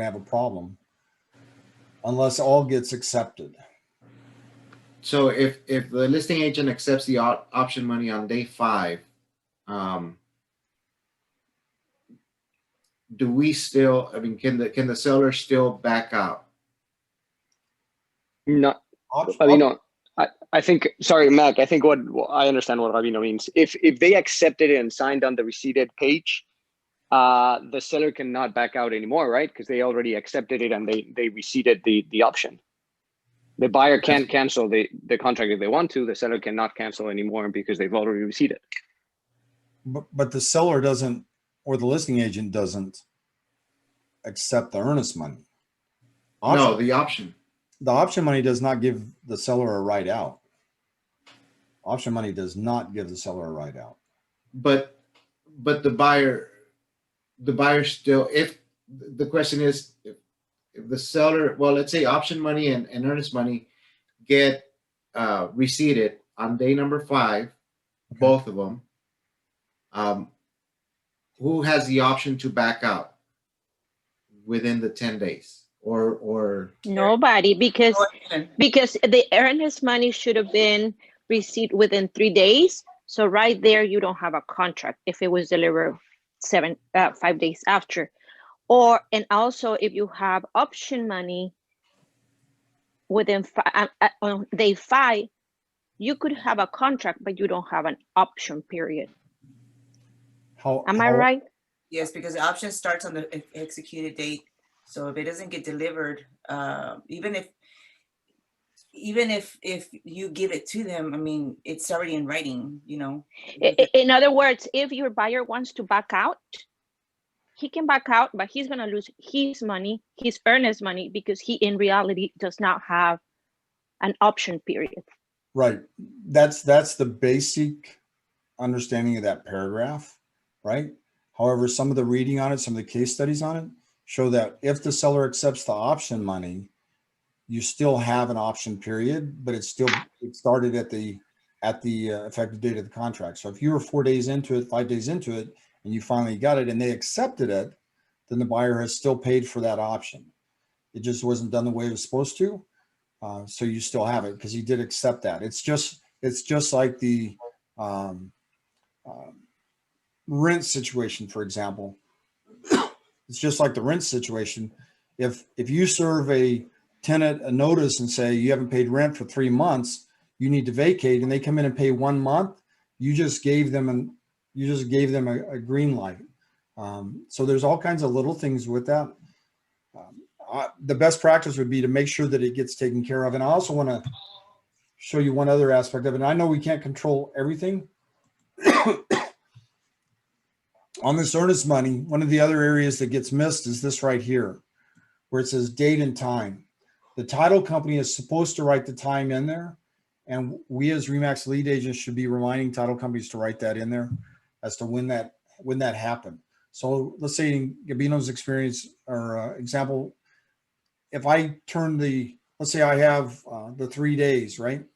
have a problem unless all gets accepted. So if the listing agent accepts the option money on day 5, do we still? I mean, can the seller still back out? No, Rabino, I think, sorry, Mac, I think what I understand what Rabino means. If they accepted it and signed on the receipted page, the seller cannot back out anymore, right? Because they already accepted it and they receipted the option. The buyer can't cancel the contract if they want to. The seller cannot cancel anymore because they've already receipted. But the seller doesn't, or the listing agent doesn't accept the earnest money. No, the option. The option money does not give the seller a right out. Option money does not give the seller a right out. But the buyer still, if the question is, if the seller, well, let's say option money and earnest money get receipted on day number 5, both of them, who has the option to back out within the 10 days? Or nobody, because the earnest money should have been received within 3 days. So right there, you don't have a contract if it was delivered 5 days after. And also, if you have option money, within on day 5, you could have a contract, but you don't have an option period. Am I right? Yes, because the option starts on the executed date. So if it doesn't get delivered, even if you give it to them, I mean, it's already in writing, you know. In other words, if your buyer wants to back out, he can back out, but he's going to lose his money, his earnest money, because he in reality does not have an option period. Right. That's the basic understanding of that paragraph, right? However, some of the reading on it, some of the case studies on it show that if the seller accepts the option money, you still have an option period, but it started at the effective date of the contract. So if you were 4 days into it, 5 days into it, and you finally got it and they accepted it, then the buyer has still paid for that option. It just wasn't done the way it was supposed to. So you still have it because he did accept that. It's just like the rent situation, for example. It's just like the rent situation. If you serve a tenant a notice and say you haven't paid rent for 3 months, you need to vacate, and they come in and pay 1 month, you just gave them a green light. So there's all kinds of little things with that. The best practice would be to make sure that it gets taken care of. And I also want to show you one other aspect of it. And I know we can't control everything. On this earnest money, one of the other areas that gets missed is this right here, where it says date and time. The title company is supposed to write the time in there. And we as RE/MAX lead agents should be reminding title companies to write that in there as to when that happened. So let's say in Gabino's experience or example, if I turn let's say I have the 3 days, right?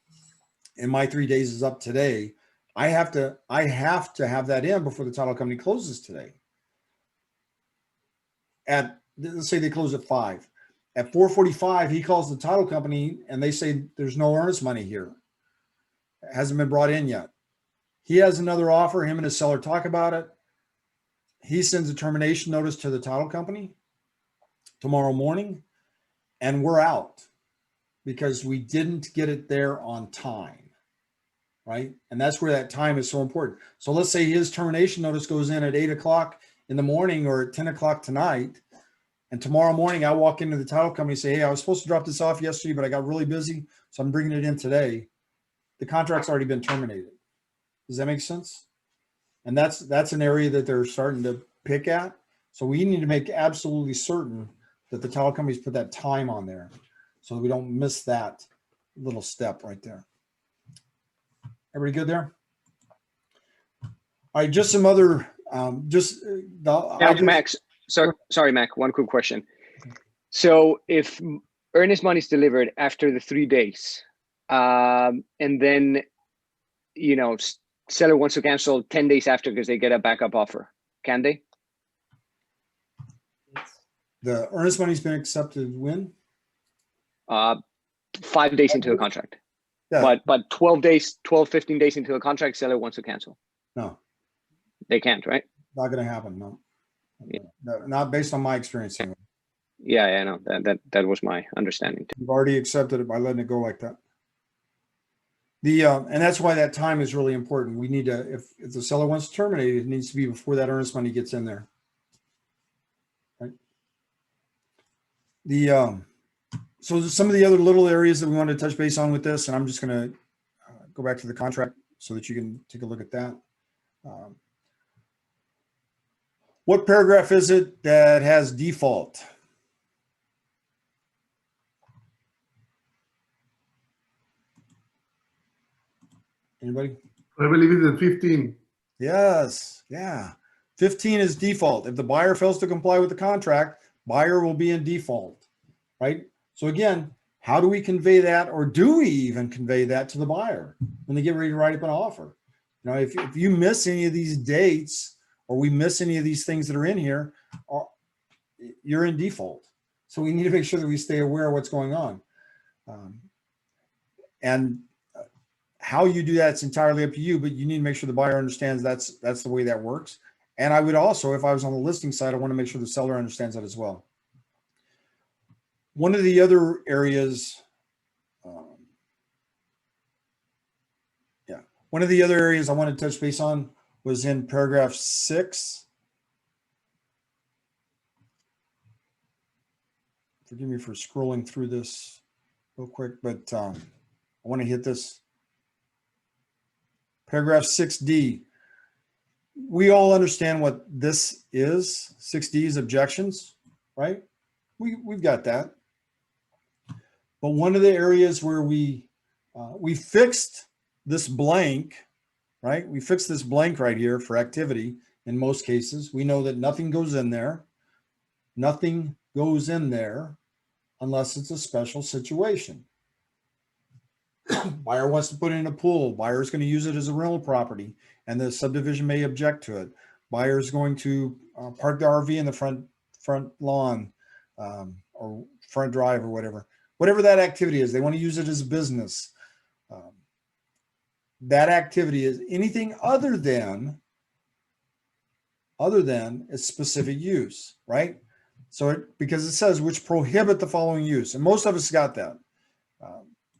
And my 3 days is up today. I have to have that in before the title company closes today. Let's say they close at 5. At 4:45, he calls the title company and they say there's no earnest money here. It hasn't been brought in yet. He has another offer. Him and his seller talk about it. He sends a termination notice to the title company tomorrow morning, and we're out because we didn't get it there on time, right? And that's where that time is so important. So let's say his termination notice goes in at 8 o'clock in the morning or at 10 o'clock tonight. And tomorrow morning, I walk into the title company and say, hey, I was supposed to drop this off yesterday, but I got really busy, so I'm bringing it in today. The contract's already been terminated. Does that make sense? And that's an area that they're starting to pick at. So we need to make absolutely certain that the title companies put that time on there so that we don't miss that little step right there. Everybody good there? All right, just some other, Max, sorry, Mac, one quick question. So if earnest money is delivered after the 3 days, and then, seller wants to cancel 10 days after because they get a backup offer, can they? The earnest money's been accepted when? 5 days into the contract. Yeah. But 12, 15 days into the contract, seller wants to cancel. No. They can't, right? Not going to happen, no. Yeah. No, not based on my experience. Anyway. Yeah, I know. That was my understanding too. You've already accepted it by letting it go like that. And that's why that time is really important. We need to, if the seller wants to terminate, it needs to be before that earnest money gets in there. Right. So some of the other little areas that we want to touch base on with this, and I'm just going to go back to the contract so that you can take a look at that. What paragraph is it that has default? Anybody? I believe it's at 15. Yes. Yeah. 15 is default. If the buyer fails to comply with the contract, buyer will be in default, right? So again, how do we convey that, or do we even convey that to the buyer when they get ready to write up an offer? You know, if you miss any of these dates, or we miss any of these things that are in here, you're in default. So we need to make sure that we stay aware of what's going on. And how you do that's entirely up to you, but you need to make sure the buyer understands that's the way that works. And I would also, if I was on the listing side, I want to make sure the seller understands that as well. One of the other areas One of the other areas I want to touch base on was in paragraph 6. Forgive me for scrolling through this real quick, but I want to hit this. Paragraph 6D. We all understand what this is. 6D is objections, right? We've got that. But one of the areas where we fixed this blank, right? We fixed this blank right here for activity in most cases. We know that nothing goes in there. Nothing goes in there unless it's a special situation. Buyer wants to put in a pool. Buyer is going to use it as a rental property, and the subdivision may object to it. Buyer is going to park the RV in the front lawn or front drive or whatever that activity is. They want to use it as a business. That activity is anything other than its specific use, right? So because it says which prohibit the following use, and most of us got that.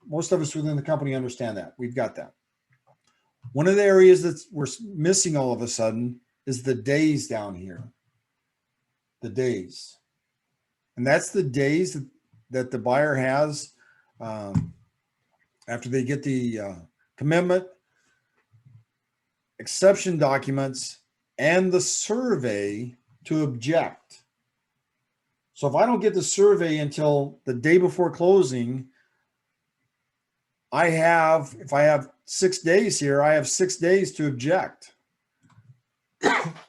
Most of us within the company understand that. We've got that. One of the areas that we're missing all of a sudden is the days down here. The days. And that's the days that the buyer has after they get the commitment, exception documents, and the survey to object. So if I don't get the survey until the day before closing, if I have 6 days here, I have 6 days to object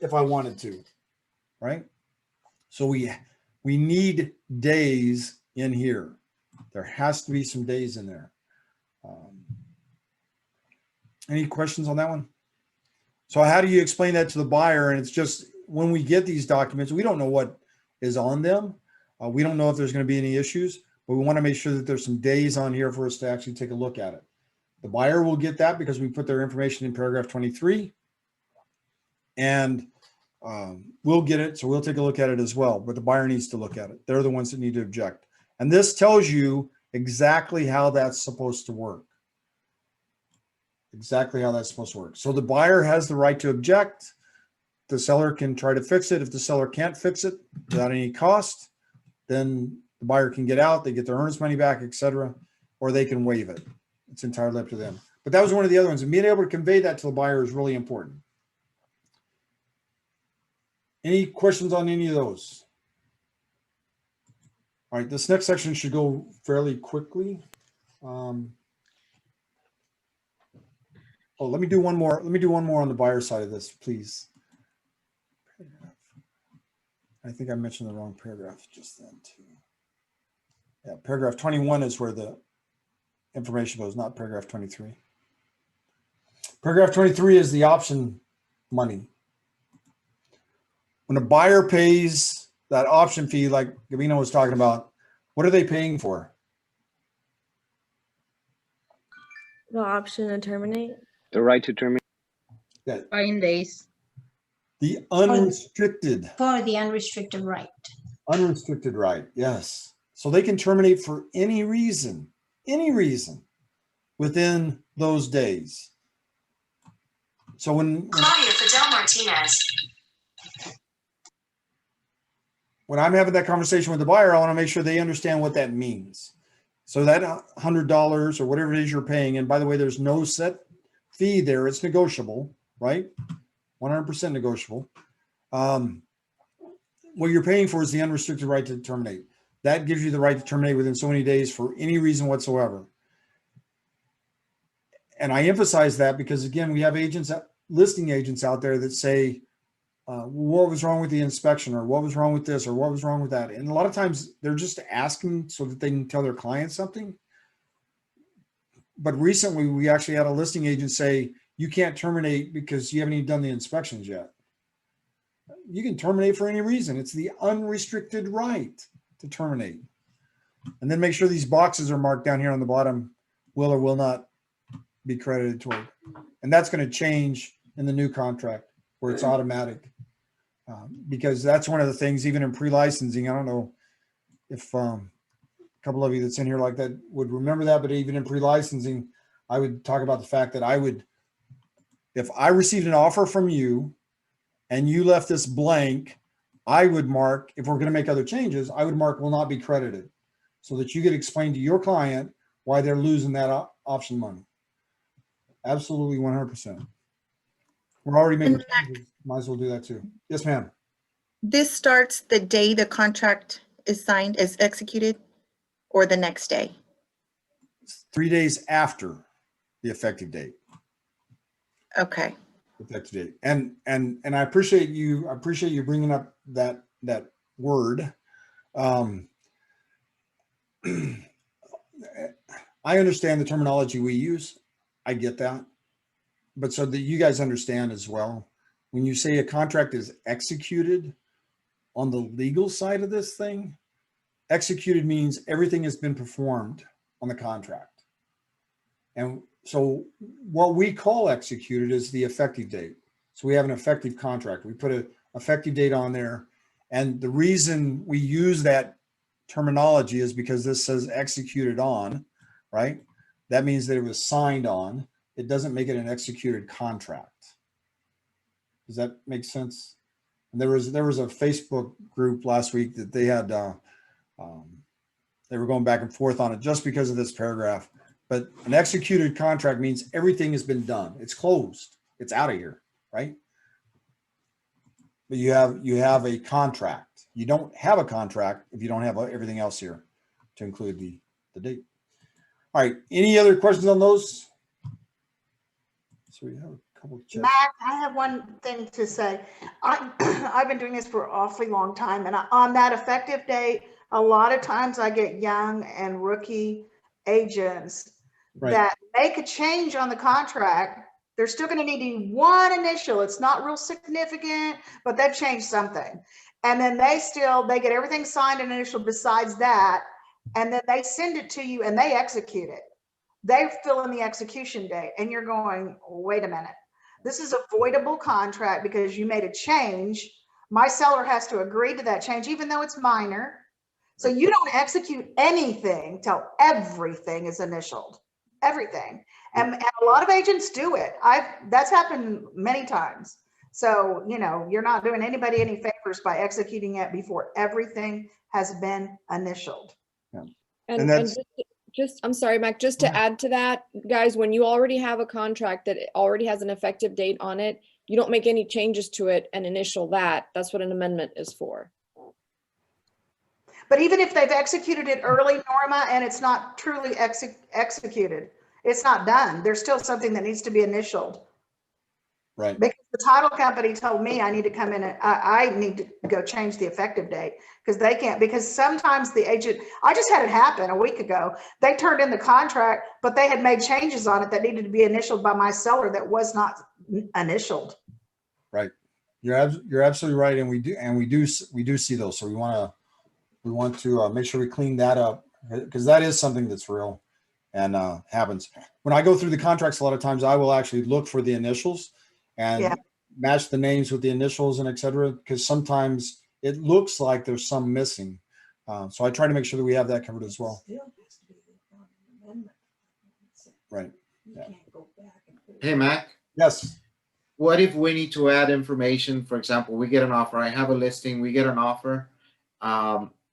if I wanted to, right? So we need days in here. There has to be some days in there. Any questions on that one? So how do you explain that to the buyer? And it's just when we get these documents, we don't know what is on them. We don't know if there's going to be any issues, but we want to make sure that there's some days on here for us to actually take a look at it. The buyer will get that because we put their information in paragraph 23, and we'll get it. So we'll take a look at it as well, but the buyer needs to look at it. They're the ones that need to object. And this tells you exactly how that's supposed to work. Exactly how that's supposed to work. So the buyer has the right to object. The seller can try to fix it. If the seller can't fix it without any cost, then the buyer can get out. They get their earnest money back, etc., or they can waive it. It's entirely up to them. But that was one of the other ones. And being able to convey that to the buyer is really important. Any questions on any of those? All right, this next section should go fairly quickly. Let me do one more. Let me do one more on the buyer side of this, please. I think I mentioned the wrong paragraph just then too. Yeah, paragraph 21 is where the information goes, not paragraph 23. Paragraph 23 is the option money. When a buyer pays that option fee, like Gabino was talking about, what are they paying for? The option to terminate. The right to terminate. Yeah. Buying days. The unrestricted. For the unrestricted right. Unrestricted right, yes. So they can terminate for any reason within those days. So when Claudia Fidel Martinez. When I'm having that conversation with the buyer, I want to make sure they understand what that means. So that $100 or whatever it is you're paying, and by the way, there's no set fee there. It's negotiable, right? 100% negotiable. What you're paying for is the unrestricted right to terminate. That gives you the right to terminate within so many days for any reason whatsoever. And I emphasize that because, again, we have agents, listing agents out there that say, what was wrong with the inspection, or what was wrong with this, or what was wrong with that? And a lot of times they're just asking so that they can tell their client something. But recently we actually had a listing agent say, you can't terminate because you haven't even done the inspections yet. You can terminate for any reason. It's the unrestricted right to terminate. And then make sure these boxes are marked down here on the bottom, will or will not be credited toward. And that's going to change in the new contract where it's automatic. Because that's one of the things, even in pre-licensing, I don't know if a couple of you that's in here like that would remember that, but even in pre-licensing, I would talk about the fact that I would if I received an offer from you and you left this blank, I would mark, if we're going to make other changes, I would mark will not be credited so that you could explain to your client why they're losing that option money. Absolutely 100%. We're already making changes. Might as well do that too. Yes, ma'am. This starts the day the contract is signed, is executed, or the next day? 3 days after the effective date. Okay. Effective date. And I appreciate you. I appreciate you bringing up that word. I understand the terminology we use. I get that. But so that you guys understand as well, when you say a contract is executed on the legal side of this thing, executed means everything has been performed on the contract. And so what we call executed is the effective date. So we have an effective contract. We put an effective date on there. And the reason we use that terminology is because this says executed on, right? That means that it was signed on. It doesn't make it an executed contract. Does that make sense? And there was a Facebook group last week that they had, they were going back and forth on it just because of this paragraph. But an executed contract means everything has been done. It's closed. It's out of here, right? But you have a contract. You don't have a contract if you don't have everything else here to include the date. All right. Any other questions on those? So we have a couple of checks. Mac, I have one thing to say. I've been doing this for an awfully long time, and on that effective date, a lot of times I get young and rookie agents that make a change on the contract. They're still going to need one initial. It's not real significant, but they've changed something. And then they get everything signed and initial besides that. And then they send it to you and they execute it. They fill in the execution date and you're going, wait a minute. This is a voidable contract because you made a change. My seller has to agree to that change, even though it's minor. So you don't execute anything till everything is initialed, everything. And a lot of agents do it. That's happened many times. So, you're not doing anybody any favors by executing it before everything has been initialed. Yeah. And just, I'm sorry, Mac, just to add to that, guys, when you already have a contract that already has an effective date on it, you don't make any changes to it and initial that. That's what an amendment is for. But even if they've executed it early, Norma, and it's not truly executed, it's not done. There's still something that needs to be initialed. Right. Because the title company told me I need to come in and I need to go change the effective date because they can't, because sometimes the agent, I just had it happen a week ago. They turned in the contract, but they had made changes on it that needed to be initialed by my seller that was not initialed. Right. You're absolutely right. And we do see those. So we want to make sure we clean that up because that is something that's real and happens. When I go through the contracts, a lot of times I will actually look for the initials and match the names with the initials and et cetera, because sometimes it looks like there's some missing. So I try to make sure that we have that covered as well. Right. Yeah. Hey, Mac. Yes. What if we need to add information? For example, we get an offer. I have a listing. We get an offer,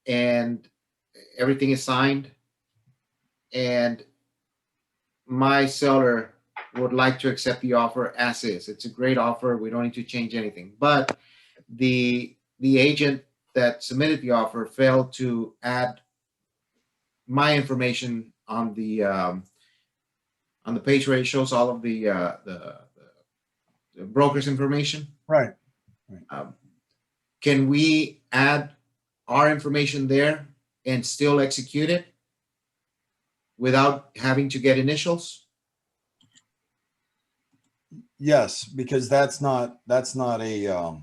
and everything is signed. And my seller would like to accept the offer as is. It's a great offer. We don't need to change anything. But the agent that submitted the offer failed to add my information on the page where it shows all of the broker's information. Right. Can we add our information there and still execute it without having to get initials? Yes, because that's not a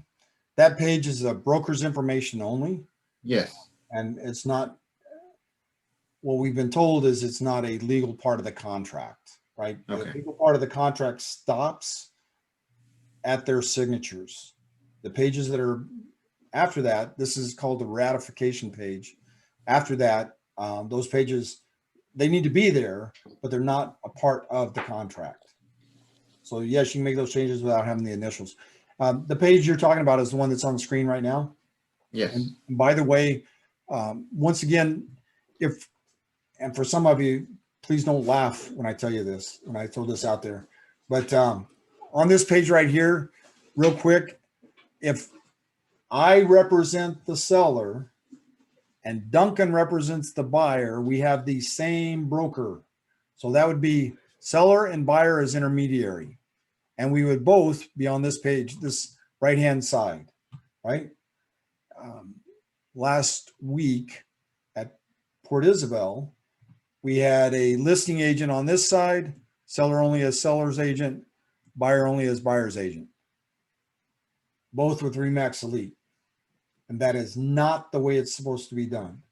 that page is a broker's information only. Yes. And it's not, what we've been told is it's not a legal part of the contract, right? Okay. The legal part of the contract stops at their signatures. The pages that are after that, this is called the ratification page. After that, those pages, they need to be there, but they're not a part of the contract. So yes, you can make those changes without having the initials. The page you're talking about is the one that's on the screen right now. Yes. And by the way, once again, and for some of you, please don't laugh when I tell you this, when I throw this out there. But on this page right here, real quick, if I represent the seller and Duncan represents the buyer, we have the same broker. So that would be seller and buyer as intermediary. And we would both be on this page, this right-hand side, right? Last week at Port Isabel, we had a listing agent on this side, seller only as seller's agent, buyer only as buyer's agent, both with RE/MAX Elite. And that is not the way it's supposed to be done.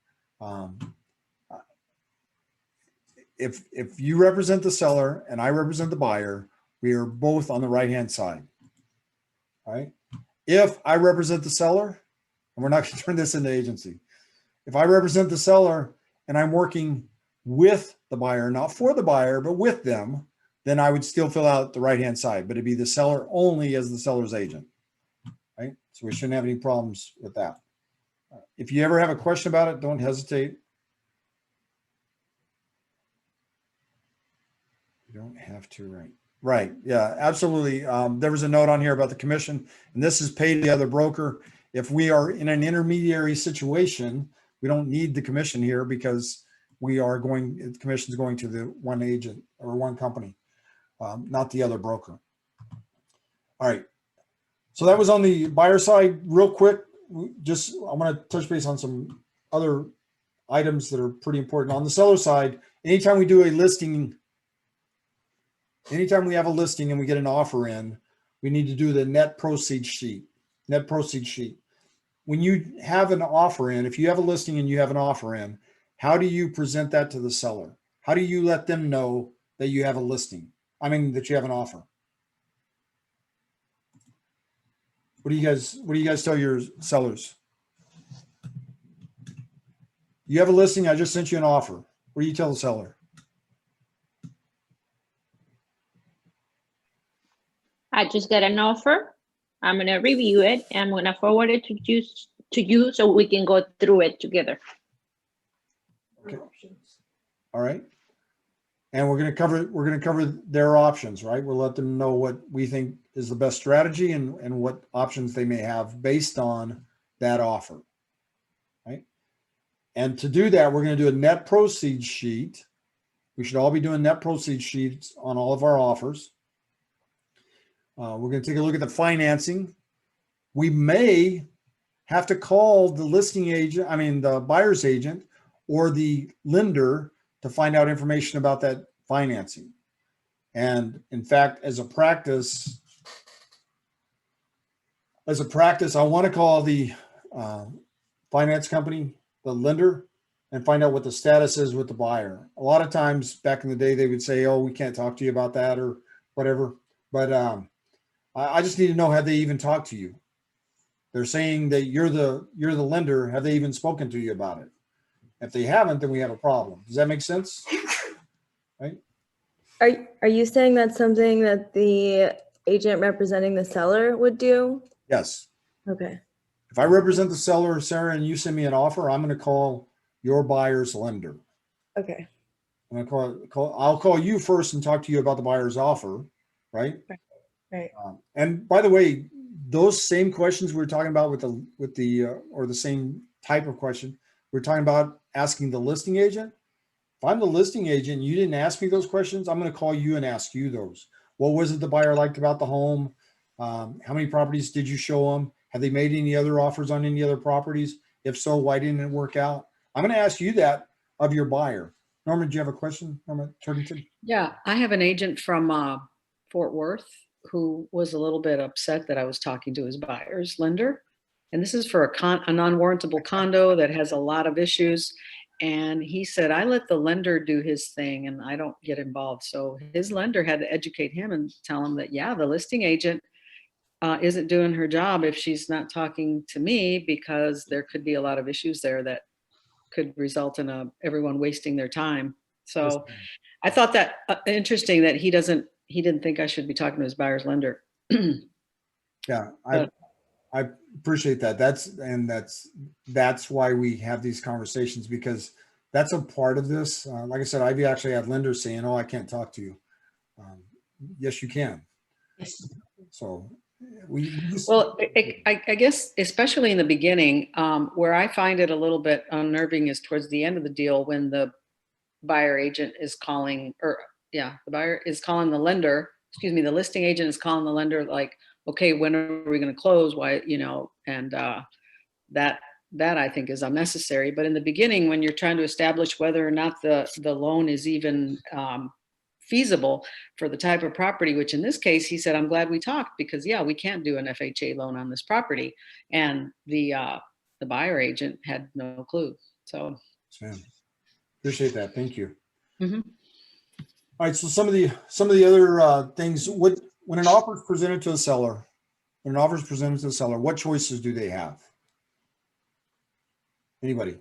If you represent the seller and I represent the buyer, we are both on the right-hand side, all right? If I represent the seller, and we're not going to turn this into agency. If I represent the seller and I'm working with the buyer, not for the buyer, but with them, then I would still fill out the right-hand side, but it'd be the seller only as the seller's agent, right? So we shouldn't have any problems with that. If you ever have a question about it, don't hesitate. You don't have to write. Right. Yeah, absolutely. There was a note on here about the commission, and this is paid to the other broker. If we are in an intermediary situation, we don't need the commission here because the commission is going to the one agent or one company, not the other broker. All right. So that was on the buyer side. Real quick, I want to touch base on some other items that are pretty important. On the seller side, anytime we do a listing, anytime we have a listing and we get an offer in, we need to do the net proceeds sheet. Net proceeds sheet. When you have an offer in, if you have a listing and you have an offer in, how do you present that to the seller? How do you let them know that you have a listing? I mean, that you have an offer. What do you guys tell your sellers? You have a listing, I just sent you an offer. What do you tell the seller? I just got an offer. I'm gonna review it and I'm gonna forward it to you so we can go through it together. Okay. All right. And we're gonna cover their options, right? We'll let them know what we think is the best strategy and what options they may have based on that offer. Right. And to do that, we're gonna do a net proceeds sheet. We should all be doing net proceeds sheets on all of our offers. We're going to take a look at the financing. We may have to call the listing agent, the buyer's agent or the lender to find out information about that financing. And in fact, as a practice, I want to call the finance company, the lender, and find out what the status is with the buyer. A lot of times back in the day, they would say, oh, we can't talk to you about that or whatever. But I just need to know, have they even talked to you? They're saying that you're the lender. Have they even spoken to you about it? If they haven't, then we have a problem. Does that make sense? Right? Are you saying that's something that the agent representing the seller would do? Yes. Okay. If I represent the seller, Sarah, and you send me an offer, I'm going to call your buyer's lender. Okay. I'm going to I'll call you first and talk to you about the buyer's offer, right? Right. And by the way, those same questions we were talking about with the same type of question we're talking about asking the listing agent. If I'm the listing agent and you didn't ask me those questions, I'm going to call you and ask you those. What was it the buyer liked about the home? How many properties did you show them? Have they made any other offers on any other properties? If so, why didn't it work out? I'm going to ask you that of your buyer. Norma, do you have a question? Norma Turkington? Yeah, I have an agent from Fort Worth who was a little bit upset that I was talking to his buyer's lender. And this is for a non-warrantable condo that has a lot of issues. And he said, I let the lender do his thing and I don't get involved. So his lender had to educate him and tell him that, yeah, the listing agent isn't doing her job if she's not talking to me, because there could be a lot of issues there that could result in everyone wasting their time. So I thought that interesting that he doesn't he didn't think I should be talking to his buyer's lender. Yeah, I appreciate that. That's why we have these conversations, because that's a part of this. Like I said, I've actually had lenders saying, "Oh, I can't talk to you." Yes, you can. So Well, I guess, especially in the beginning, where I find it a little bit unnerving is towards the end of the deal when the buyer agent is calling, the buyer is calling the lender, the listing agent is calling the lender like, okay, when are we going to close? Why, and that I think is unnecessary. But in the beginning, when you're trying to establish whether or not the loan is even feasible for the type of property, which in this case, he said, I'm glad we talked because we can't do an FHA loan on this property. And the buyer agent had no clue. So appreciate that. Thank you. Mm-hmm. All right. So some of the other things, when an offer is presented to a seller, what choices do they have? Anybody?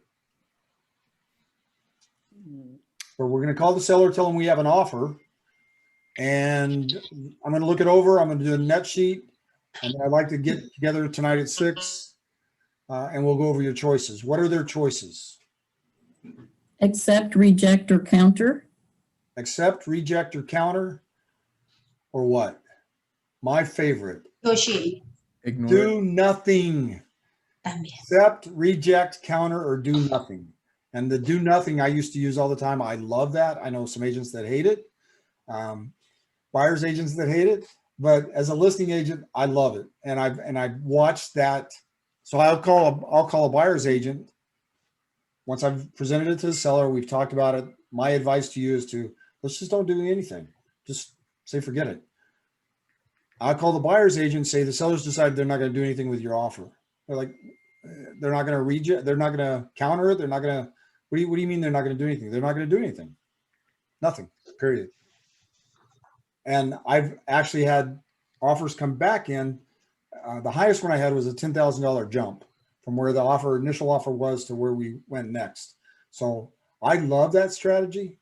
Or we're going to call the seller, tell them we have an offer, and I'm going to look it over. I'm going to do a net sheet, and I'd like to get together tonight at 6, and we'll go over your choices. What are their choices? Accept, reject, or counter. Accept, reject, or counter, or what? My favorite. Negotiate. Ignore. Do nothing. Accept, reject, counter, or do nothing. And the do nothing I used to use all the time. I love that. I know some agents that hate it, buyers agents that hate it, but as a listing agent, I love it. And I've watched that. So I'll call a buyer's agent. Once I've presented it to the seller, we've talked about it. My advice to you is let's just don't do anything. Just say, forget it. I'll call the buyer's agent, say the seller's decided they're not going to do anything with your offer. They're like, they're not going to reject, they're not going to counter it. They're not going to, what do you mean they're not going to do anything? They're not going to do anything. Nothing, period. And I've actually had offers come back in. The highest one I had was a $10,000 jump from where the initial offer was to where we went next. So I love that strategy,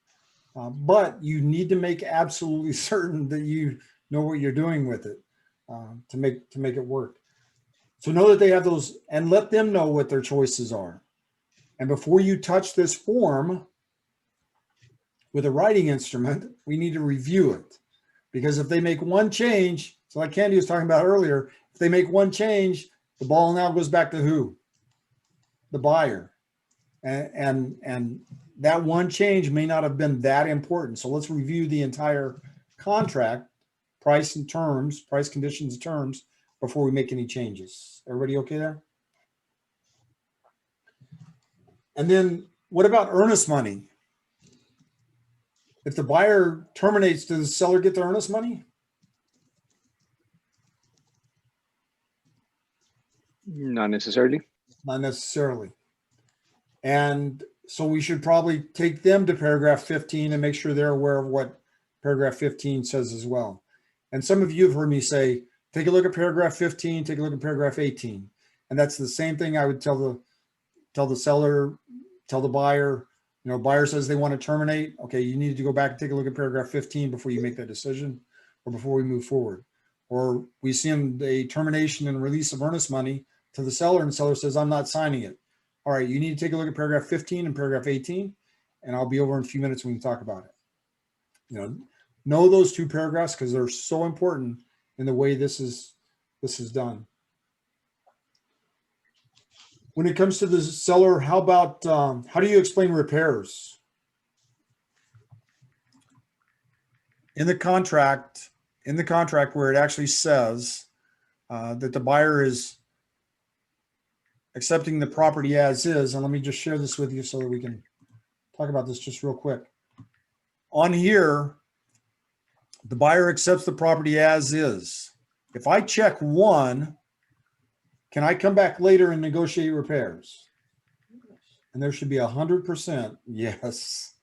but you need to make absolutely certain that you know what you're doing with it to make it work. So know that they have those, and let them know what their choices are. And before you touch this form with a writing instrument, we need to review it. Because if they make one change, so like Candy was talking about earlier, if they make one change, the ball now goes back to who? The buyer. And that one change may not have been that important. So let's review the entire contract, price and terms, price, conditions, and terms before we make any changes. Everybody okay there? And then what about earnest money? If the buyer terminates, does the seller get the earnest money? Not necessarily. Not necessarily. And so we should probably take them to paragraph 15 and make sure they're aware of what paragraph 15 says as well. And some of you have heard me say, take a look at paragraph 15, take a look at paragraph 18. And that's the same thing I would tell the seller, tell the buyer. Buyer says they want to terminate. Okay, you need to go back and take a look at paragraph 15 before you make that decision or before we move forward. Or we send a termination and release of earnest money to the seller, and the seller says, I'm not signing it. All right, you need to take a look at paragraph 15 and paragraph 18, and I'll be over in a few minutes when we talk about it. Know those two paragraphs because they're so important in the way this is done. When it comes to the seller, how about, how do you explain repairs? In the contract where it actually says that the buyer is accepting the property as is, and let me just share this with you so that we can talk about this just real quick. On here, the buyer accepts the property as is. If I check 1, can I come back later and negotiate repairs? And there should be 100% yes.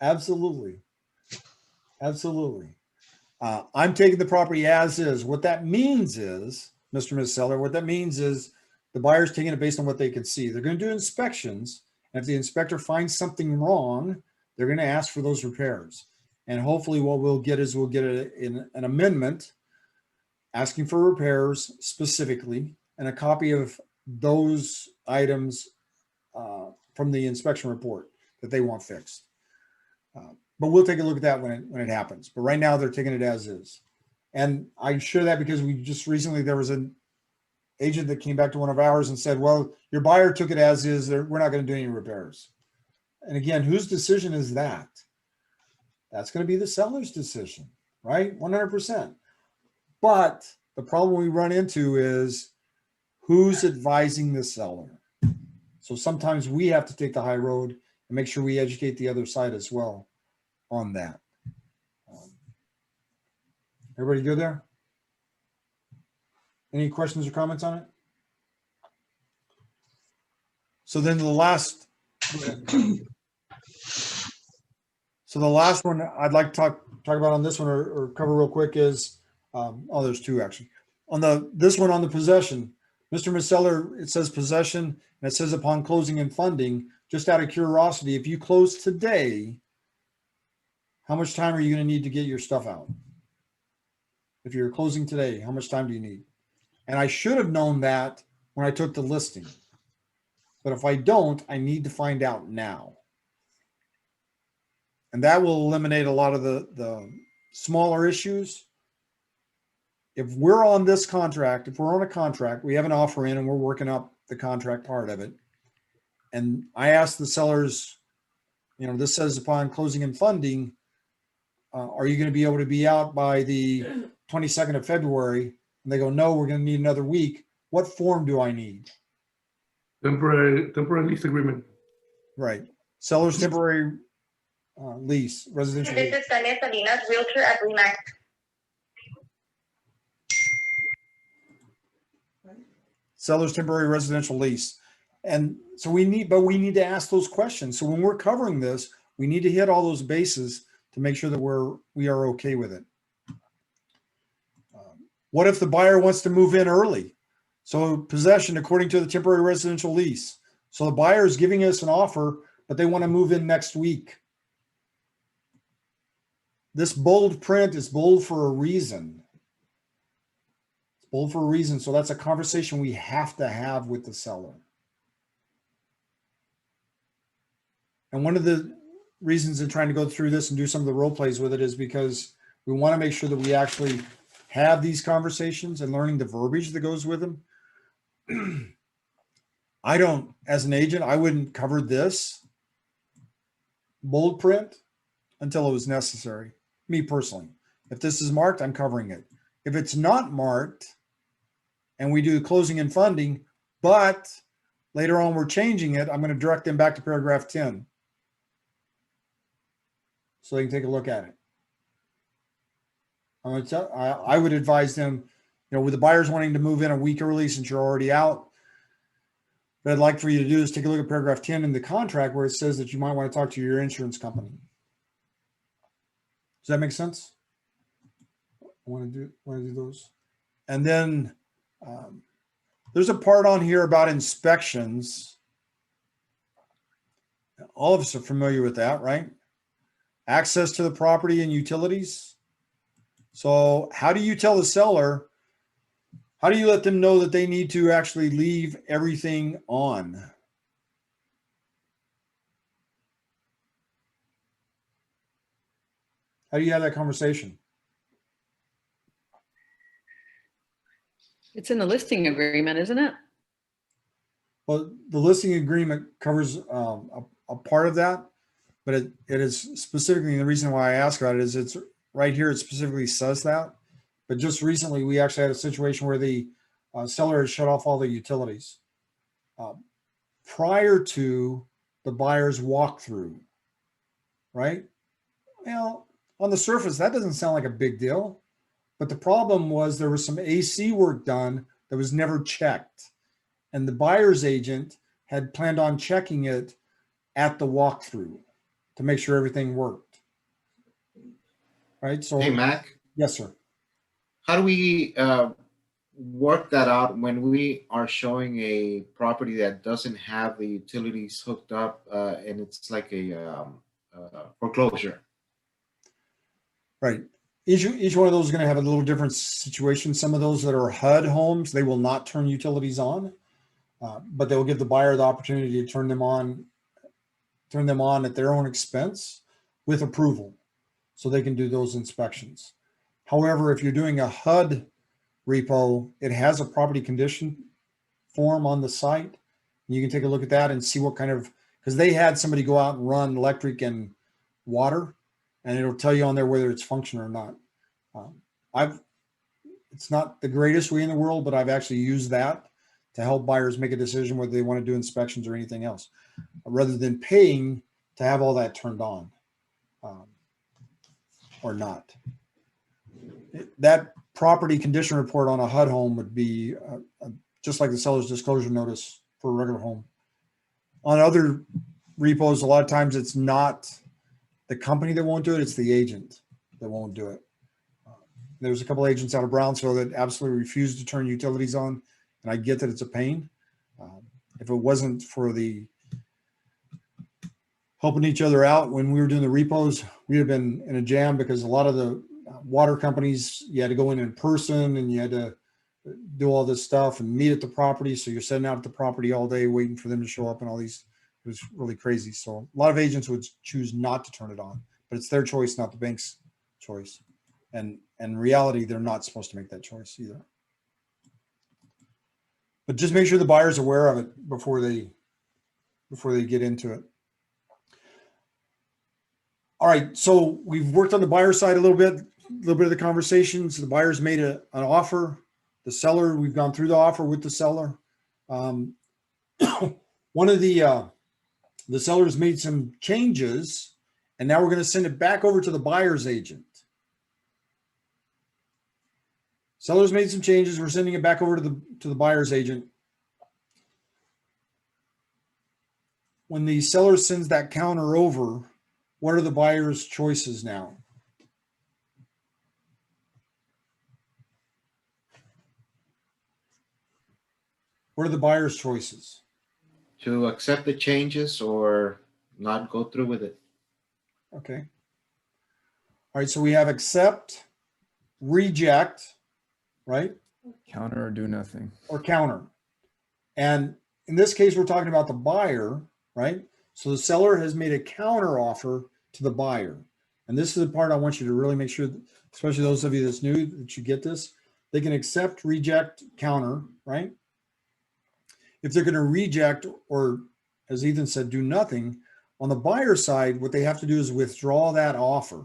Absolutely. Absolutely. I'm taking the property as is. What that means is, Mr. and Ms. Seller, what that means is the buyer's taking it based on what they can see. They're going to do inspections. And if the inspector finds something wrong, they're going to ask for those repairs. And hopefully what we'll get is we'll get an amendment asking for repairs specifically and a copy of those items from the inspection report that they want fixed. But we'll take a look at that when it happens. But right now they're taking it as is. And I share that because we just recently, there was an agent that came back to one of ours and said, well, your buyer took it as is. We're not going to do any repairs. And again, whose decision is that? That's going to be the seller's decision, right? 100%. But the problem we run into is who's advising the seller. So sometimes we have to take the high road and make sure we educate the other side as well on that. Everybody good there? Any questions or comments on it? So then the last one I'd like to talk about on this one or cover real quick is, there's two actually. On this one on the possession, Mr. Maseller, it says possession and it says upon closing and funding. Just out of curiosity, if you close today, how much time are you going to need to get your stuff out? If you're closing today, how much time do you need? And I should have known that when I took the listing. But if I don't, I need to find out now. And that will eliminate a lot of the smaller issues. If we're on this contract, if we're on a contract, we have an offer in and we're working up the contract part of it. And I asked the sellers, this says upon closing and funding, are you going to be able to be out by the 22nd of February? And they go, no, we're going to need another week. What form do I need? Temporary lease agreement. Right. Seller's temporary lease, residential lease. This is Tania Salinas, realtor at RE/MAX. Seller's temporary residential lease. And so we need to ask those questions. So when we're covering this, we need to hit all those bases to make sure that we are okay with it. What if the buyer wants to move in early? So possession according to the temporary residential lease. So the buyer is giving us an offer, but they want to move in next week. This bold print is bold for a reason. It's bold for a reason. So that's a conversation we have to have with the seller. And one of the reasons in trying to go through this and do some of the role plays with it is because we want to make sure that we actually have these conversations and learning the verbiage that goes with them. As an agent, I wouldn't cover this bold print until it was necessary. Me personally, if this is marked, I'm covering it. If it's not marked and we do closing and funding, but later on we're changing it, I'm going to direct them back to paragraph 10 so they can take a look at it. I would advise them, with the buyers wanting to move in a week early since you're already out, what I'd like for you to do is take a look at paragraph 10 in the contract where it says that you might want to talk to your insurance company. Does that make sense? I want to do those. And then there's a part on here about inspections. All of us are familiar with that, right? Access to the property and utilities. So how do you tell the seller, how do you let them know that they need to actually leave everything on? How do you have that conversation? It's in the listing agreement, isn't it? Well, the listing agreement covers a part of that, but it is specifically, the reason why I ask about it is it's right here, it specifically says that. But just recently, we actually had a situation where the seller had shut off all the utilities prior to the buyer's walkthrough, right? Well, on the surface, that doesn't sound like a big deal. But the problem was there was some AC work done that was never checked. And the buyer's agent had planned on checking it at the walkthrough to make sure everything worked. Right? So, hey, Mac. Yes, sir. How do we work that out when we are showing a property that doesn't have the utilities hooked up and it's like a foreclosure? Right. Each one of those is going to have a little different situation. Some of those that are HUD homes, they will not turn utilities on, but they'll give the buyer the opportunity to turn them on at their own expense with approval, so they can do those inspections. However, if you're doing a HUD repo, it has a property condition form on the site. You can take a look at that and see what kind of, because they had somebody go out and run electric and water, and it'll tell you on there whether it's functional or not. It's not the greatest way in the world, but I've actually used that to help buyers make a decision whether they want to do inspections or anything else, rather than paying to have all that turned on or not. That property condition report on a HUD home would be just like the seller's disclosure notice for a regular home. On other repos, a lot of times it's not the company that won't do it, it's the agent that won't do it. There's a couple agents out of Brownsville that absolutely refuse to turn utilities on, and I get that it's a pain. If it wasn't for the helping each other out when we were doing the repos, we'd have been in a jam, because a lot of the water companies, you had to go in person and you had to do all this stuff and meet at the property. So you're sitting out at the property all day waiting for them to show up, and all these, it was really crazy. So a lot of agents would choose not to turn it on, but it's their choice, not the bank's choice. And in reality, they're not supposed to make that choice either. But just make sure the buyer's aware of it before they get into it. All right, so we've worked on the buyer side a little bit of the conversations. The buyer's made an offer. The seller, we've gone through the offer with the seller. One of the sellers made some changes, and now we're going to send it back over to the buyer's agent. Seller's made some changes. We're sending it back over to the buyer's agent. When the seller sends that counter over, what are the buyer's choices now? What are the buyer's choices? To accept the changes or not go through with it. Okay. All right, so we have accept, reject, right? Counter or do nothing. Or counter. And in this case, we're talking about the buyer, right? So the seller has made a counter offer to the buyer. And this is the part I want you to really make sure, especially those of you that's new, that you get this. They can accept, reject, counter, right? If they're going to reject, or as Ethan said, do nothing, on the buyer side, what they have to do is withdraw that offer.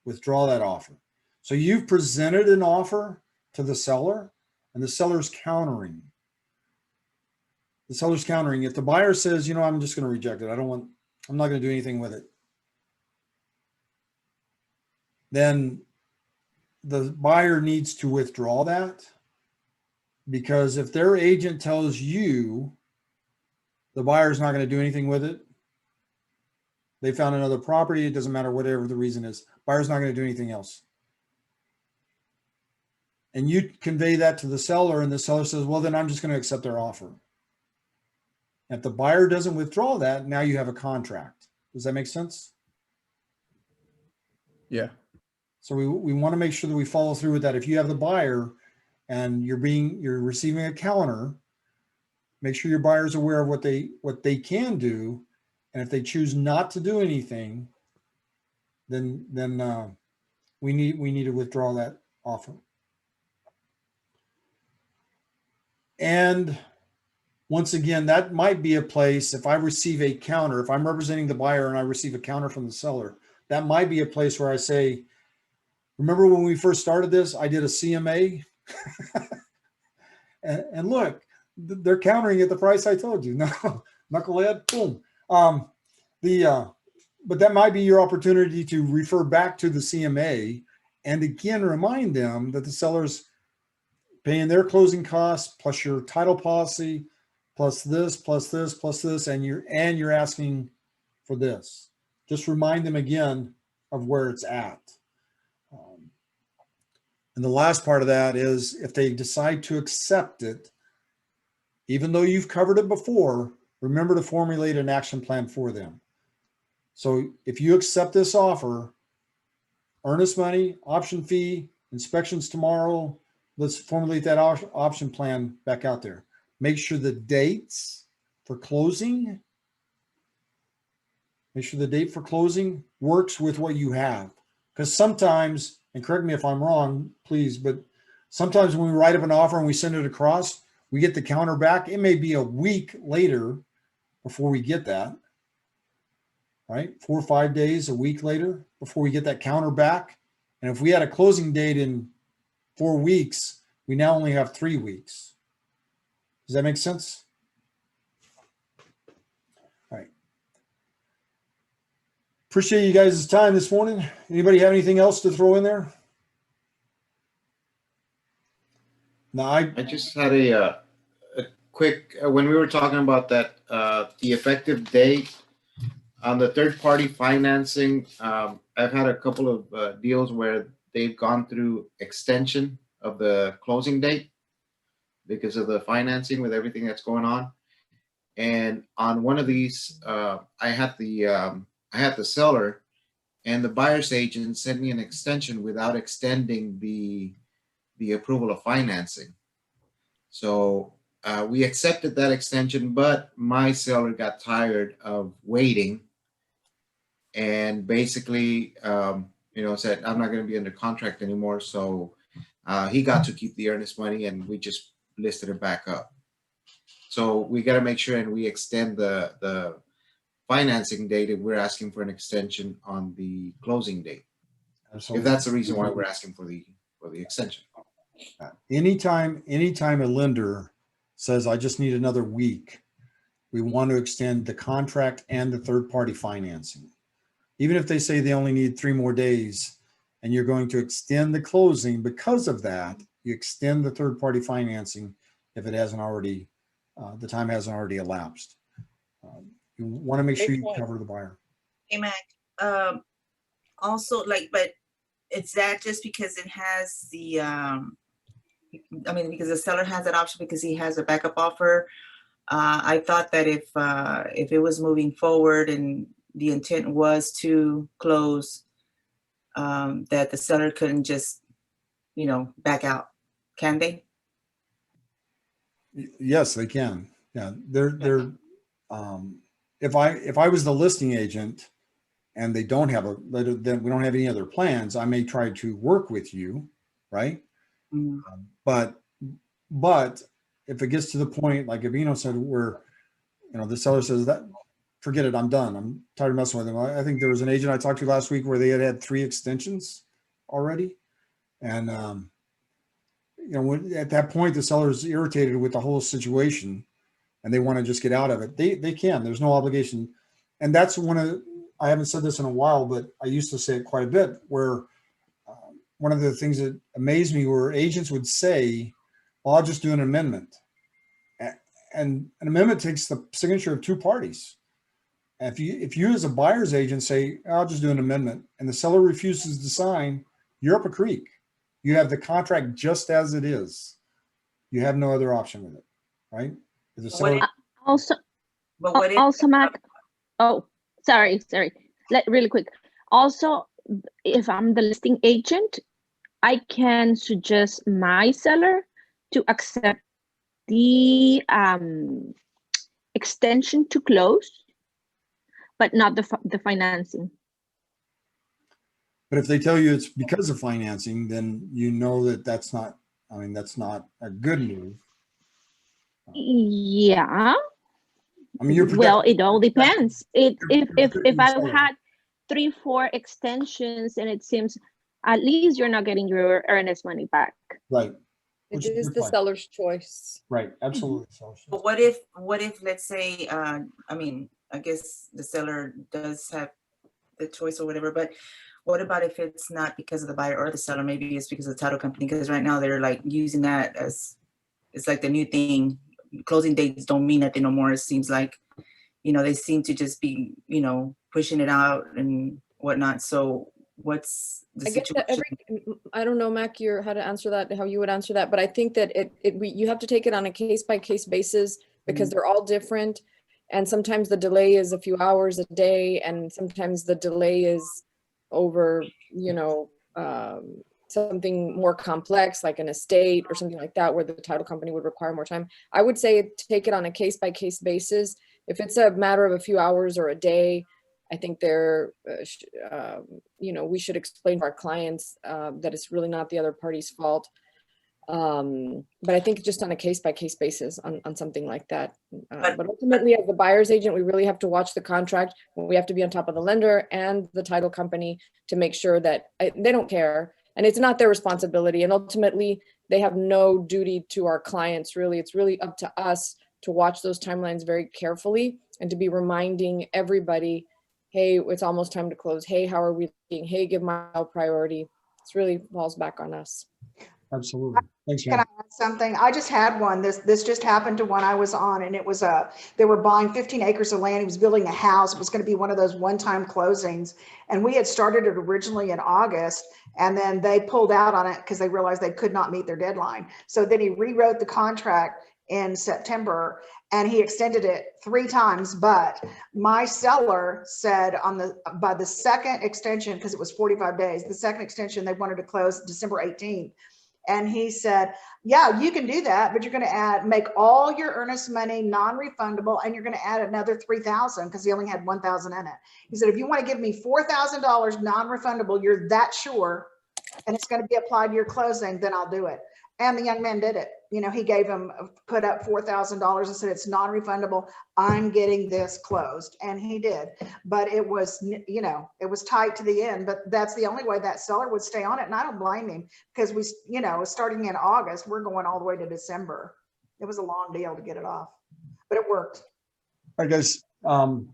Withdraw that offer. So you've presented an offer to the seller, and the seller's countering. The seller's countering. If the buyer says, you know, I'm just going to reject it, I'm not going to do anything with it, then the buyer needs to withdraw that, because if their agent tells you the buyer's not going to do anything with it, they found another property, it doesn't matter whatever the reason is, buyer's not going to do anything else. And you convey that to the seller, and the seller says, well, then I'm just going to accept their offer. If the buyer doesn't withdraw that, now you have a contract. Does that make sense? Yeah. So we want to make sure that we follow through with that. If you have the buyer and you're receiving a counter, make sure your buyer's aware of what they can do. And if they choose not to do anything, then we need to withdraw that offer. And once again, that might be a place, if I receive a counter, if I'm representing the buyer and I receive a counter from the seller, that might be a place where I say, remember when we first started this, I did a CMA and look, they're countering at the price I told you. No, knucklehead, boom. But that might be your opportunity to refer back to the CMA and again, remind them that the seller's paying their closing costs plus your title policy, plus this, plus this, plus this, and you're asking for this. Just remind them again of where it's at. And the last part of that is if they decide to accept it, even though you've covered it before, remember to formulate an action plan for them. So if you accept this offer, earnest money, option fee, inspections tomorrow. Let's formulate that option plan back out there. Make sure the dates for closing, make sure the date for closing works with what you have. Because sometimes, and correct me if I'm wrong, please, but sometimes when we write up an offer and we send it across, we get the counter back. It may be a week later before we get that, right? 4 or 5 days, a week later before we get that counter back. And if we had a closing date in 4 weeks, we now only have 3 weeks. Does that make sense? All right. Appreciate you guys' time this morning. Anybody have anything else to throw in there? No, I just had a quick, when we were talking about that, the effective date on the third party financing, I've had a couple of deals where they've gone through extension of the closing date because of the financing with everything that's going on. And on one of these, I had the seller, and the buyer's agent sent me an extension without extending the approval of financing. So we accepted that extension, but my seller got tired of waiting and basically, said, I'm not going to be under contract anymore. So he got to keep the earnest money, and we just listed it back up. So we got to make sure and we extend the financing date if we're asking for an extension on the closing date. Absolutely. If that's the reason why we're asking for the extension. Anytime a lender says, I just need another week, we want to extend the contract and the third party financing. Even if they say they only need 3 more days and you're going to extend the closing because of that, you extend the third party financing if it hasn't already, the time hasn't already elapsed. You want to make sure you cover the buyer. Hey, Mac, also but is that just because it has the, because the seller has that option because he has a backup offer? I thought that if it was moving forward and the intent was to close, that the seller couldn't just, back out. Can they? Yes, they can. Yeah, they're. If I was the listing agent and they don't have then we don't have any other plans, I may try to work with you, right? Mm-hmm. But if it gets to the point, like Avino said, where the seller says that, forget it, I'm done. I'm tired of messing with them. I think there was an agent I talked to last week where they had 3 extensions already, and at that point the seller is irritated with the whole situation and they want to just get out of it. They can. There's no obligation, and that's I haven't said this in a while, but I used to say it quite a bit. Where one of the things that amazed me were agents would say, well, I'll just do an amendment. And an amendment takes the signature of 2 parties. And if you as a buyer's agent say, I'll just do an amendment, and the seller refuses to sign, you're up a creek. You have the contract just as it is. You have no other option with it, right? If the seller, Also, Mac, sorry. Really quick. Also, if I'm the listing agent, I can suggest my seller to accept the extension to close, but not the financing. but if they tell you it's because of financing, then that's not a good move. Yeah. I mean, it all depends. If I've had 3-4 extensions and it seems at least you're not getting your earnest money back. Right. It is the seller's choice. Right. Absolutely. But what if let's say, I guess the seller does have the choice or whatever, but what about if it's not because of the buyer or the seller? Maybe it's because of the title company, because right now they're like using that as, it's like the new thing. Closing dates don't mean nothing no more. It seems like, they seem to just be, pushing it out and whatnot. So what's the situation? I don't know, Mac, how to answer that, how you would answer that, but I think that you have to take it on a case-by-case basis because they're all different. And sometimes the delay is a few hours a day, and sometimes the delay is over, something more complex, like an estate or something like that, where the title company would require more time, I would say take it on a case-by-case basis. If it's a matter of a few hours or a day, I think we should explain to our clients that it's really not the other party's fault. But I think just on a case-by-case basis on something like that. But ultimately, as the buyer's agent, we really have to watch the contract. We have to be on top of the lender and the title company to make sure that they don't care. And it's not their responsibility. And ultimately, they have no duty to our clients, really. It's really up to us to watch those timelines very carefully and to be reminding everybody, hey, it's almost time to close. Hey, how are we doing? Hey, give my priority. It's really falls back on us. Absolutely. Thanks, Can I man. add something? I just had one. This just happened to one I was on, and it was they were buying 15 acres of land. He was building a house. It was going to be one of those one-time closings, and we had started it originally in August, and then they pulled out on it because they realized they could not meet their deadline. So then he rewrote the contract in September, and he extended it 3 times. But my seller said by the second extension, because it was 45 days, the second extension they wanted to close December 18th. And he said, yeah, you can do that, but you're going to make all your earnest money non-refundable, and you're going to add another $3,000 because he only had $1,000 in it. He said, if you want to give me $4,000 non-refundable, you're that sure, and it's going to be applied to your closing, then I'll do it. And the young man did it. He gave him, put up $4,000 and said, it's non-refundable. I'm getting this closed. And he did. But it was, it was tight to the end, but that's the only way that seller would stay on it. And I don't blame him because starting in August, we're going all the way to December. It was a long deal to get it off, but it worked. All right, guys.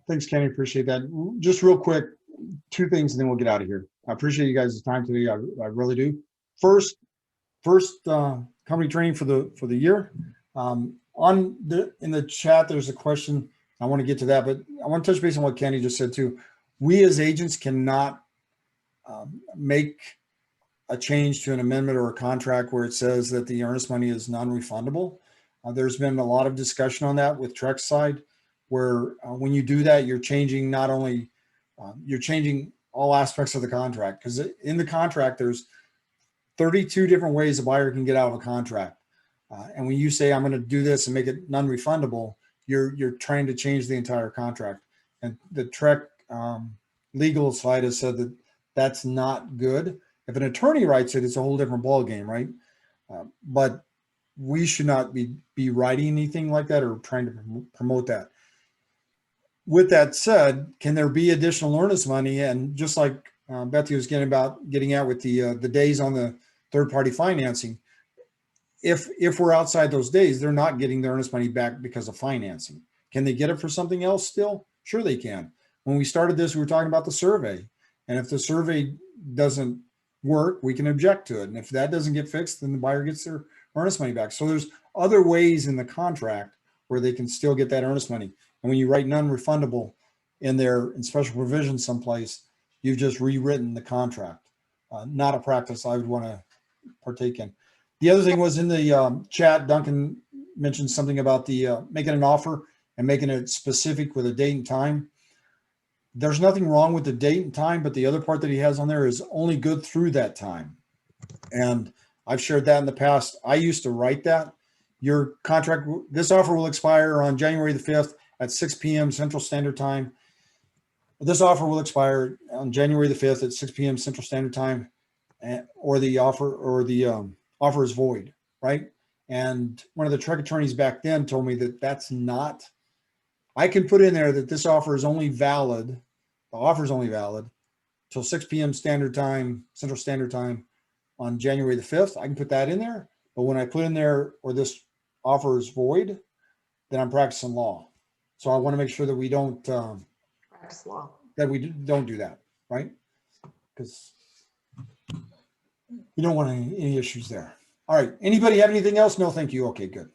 Thanks, Kenny. Appreciate that. Just real quick, 2 things and then we'll get out of here. I appreciate you guys' time today. I really do. First company training for the year. In the chat, there's a question. I want to get to that, but I want to touch base on what Kenny just said too. We as agents cannot make a change to an amendment or a contract where it says that the earnest money is non-refundable. There's been a lot of discussion on that with Trex side, where when you do that, you're changing not only you're changing all aspects of the contract, because in the contract there's 32 different ways a buyer can get out of a contract. And when you say, I'm going to do this and make it non-refundable, you're trying to change the entire contract. And the Trex legal side has said that that's not good. If an attorney writes it, it's a whole different ballgame, right? But we should not be writing anything like that or trying to promote that. With that said, can there be additional earnest money? And just like Bethy was getting at with the days on the third-party financing, if we're outside those days, they're not getting their earnest money back because of financing. Can they get it for something else still? Sure they can. When we started this, we were talking about the survey. And if the survey doesn't work, we can object to it. And if that doesn't get fixed, then the buyer gets their earnest money back. So there's other ways in the contract where they can still get that earnest money. And when you write non-refundable in there in special provisions someplace, you've just rewritten the contract. Not a practice I would want to partake in. The other thing was in the chat, Duncan mentioned something about the making an offer and making it specific with a date and time. There's nothing wrong with the date and time, but the other part that he has on there is only good through that time. And I've shared that in the past. I used to write that. Your contract, this offer will expire on January the 5th at 6 p.m. Central Standard Time. This offer will expire on January the 5th at 6 p.m. Central Standard Time, or the offer is void, right? And one of the Trex attorneys back then told me that that's not, I can put in there that this offer is only valid, the offer is only valid till 6 p.m. Standard Time, Central Standard Time on January the 5th. I can put that in there. But when I put in there, or this offer is void, then I'm practicing law. So I want to make sure that we don't, Practice law. that we don't do that, right? Because you don't want any issues there. All right. Anybody have anything else? No, thank you. Okay, good.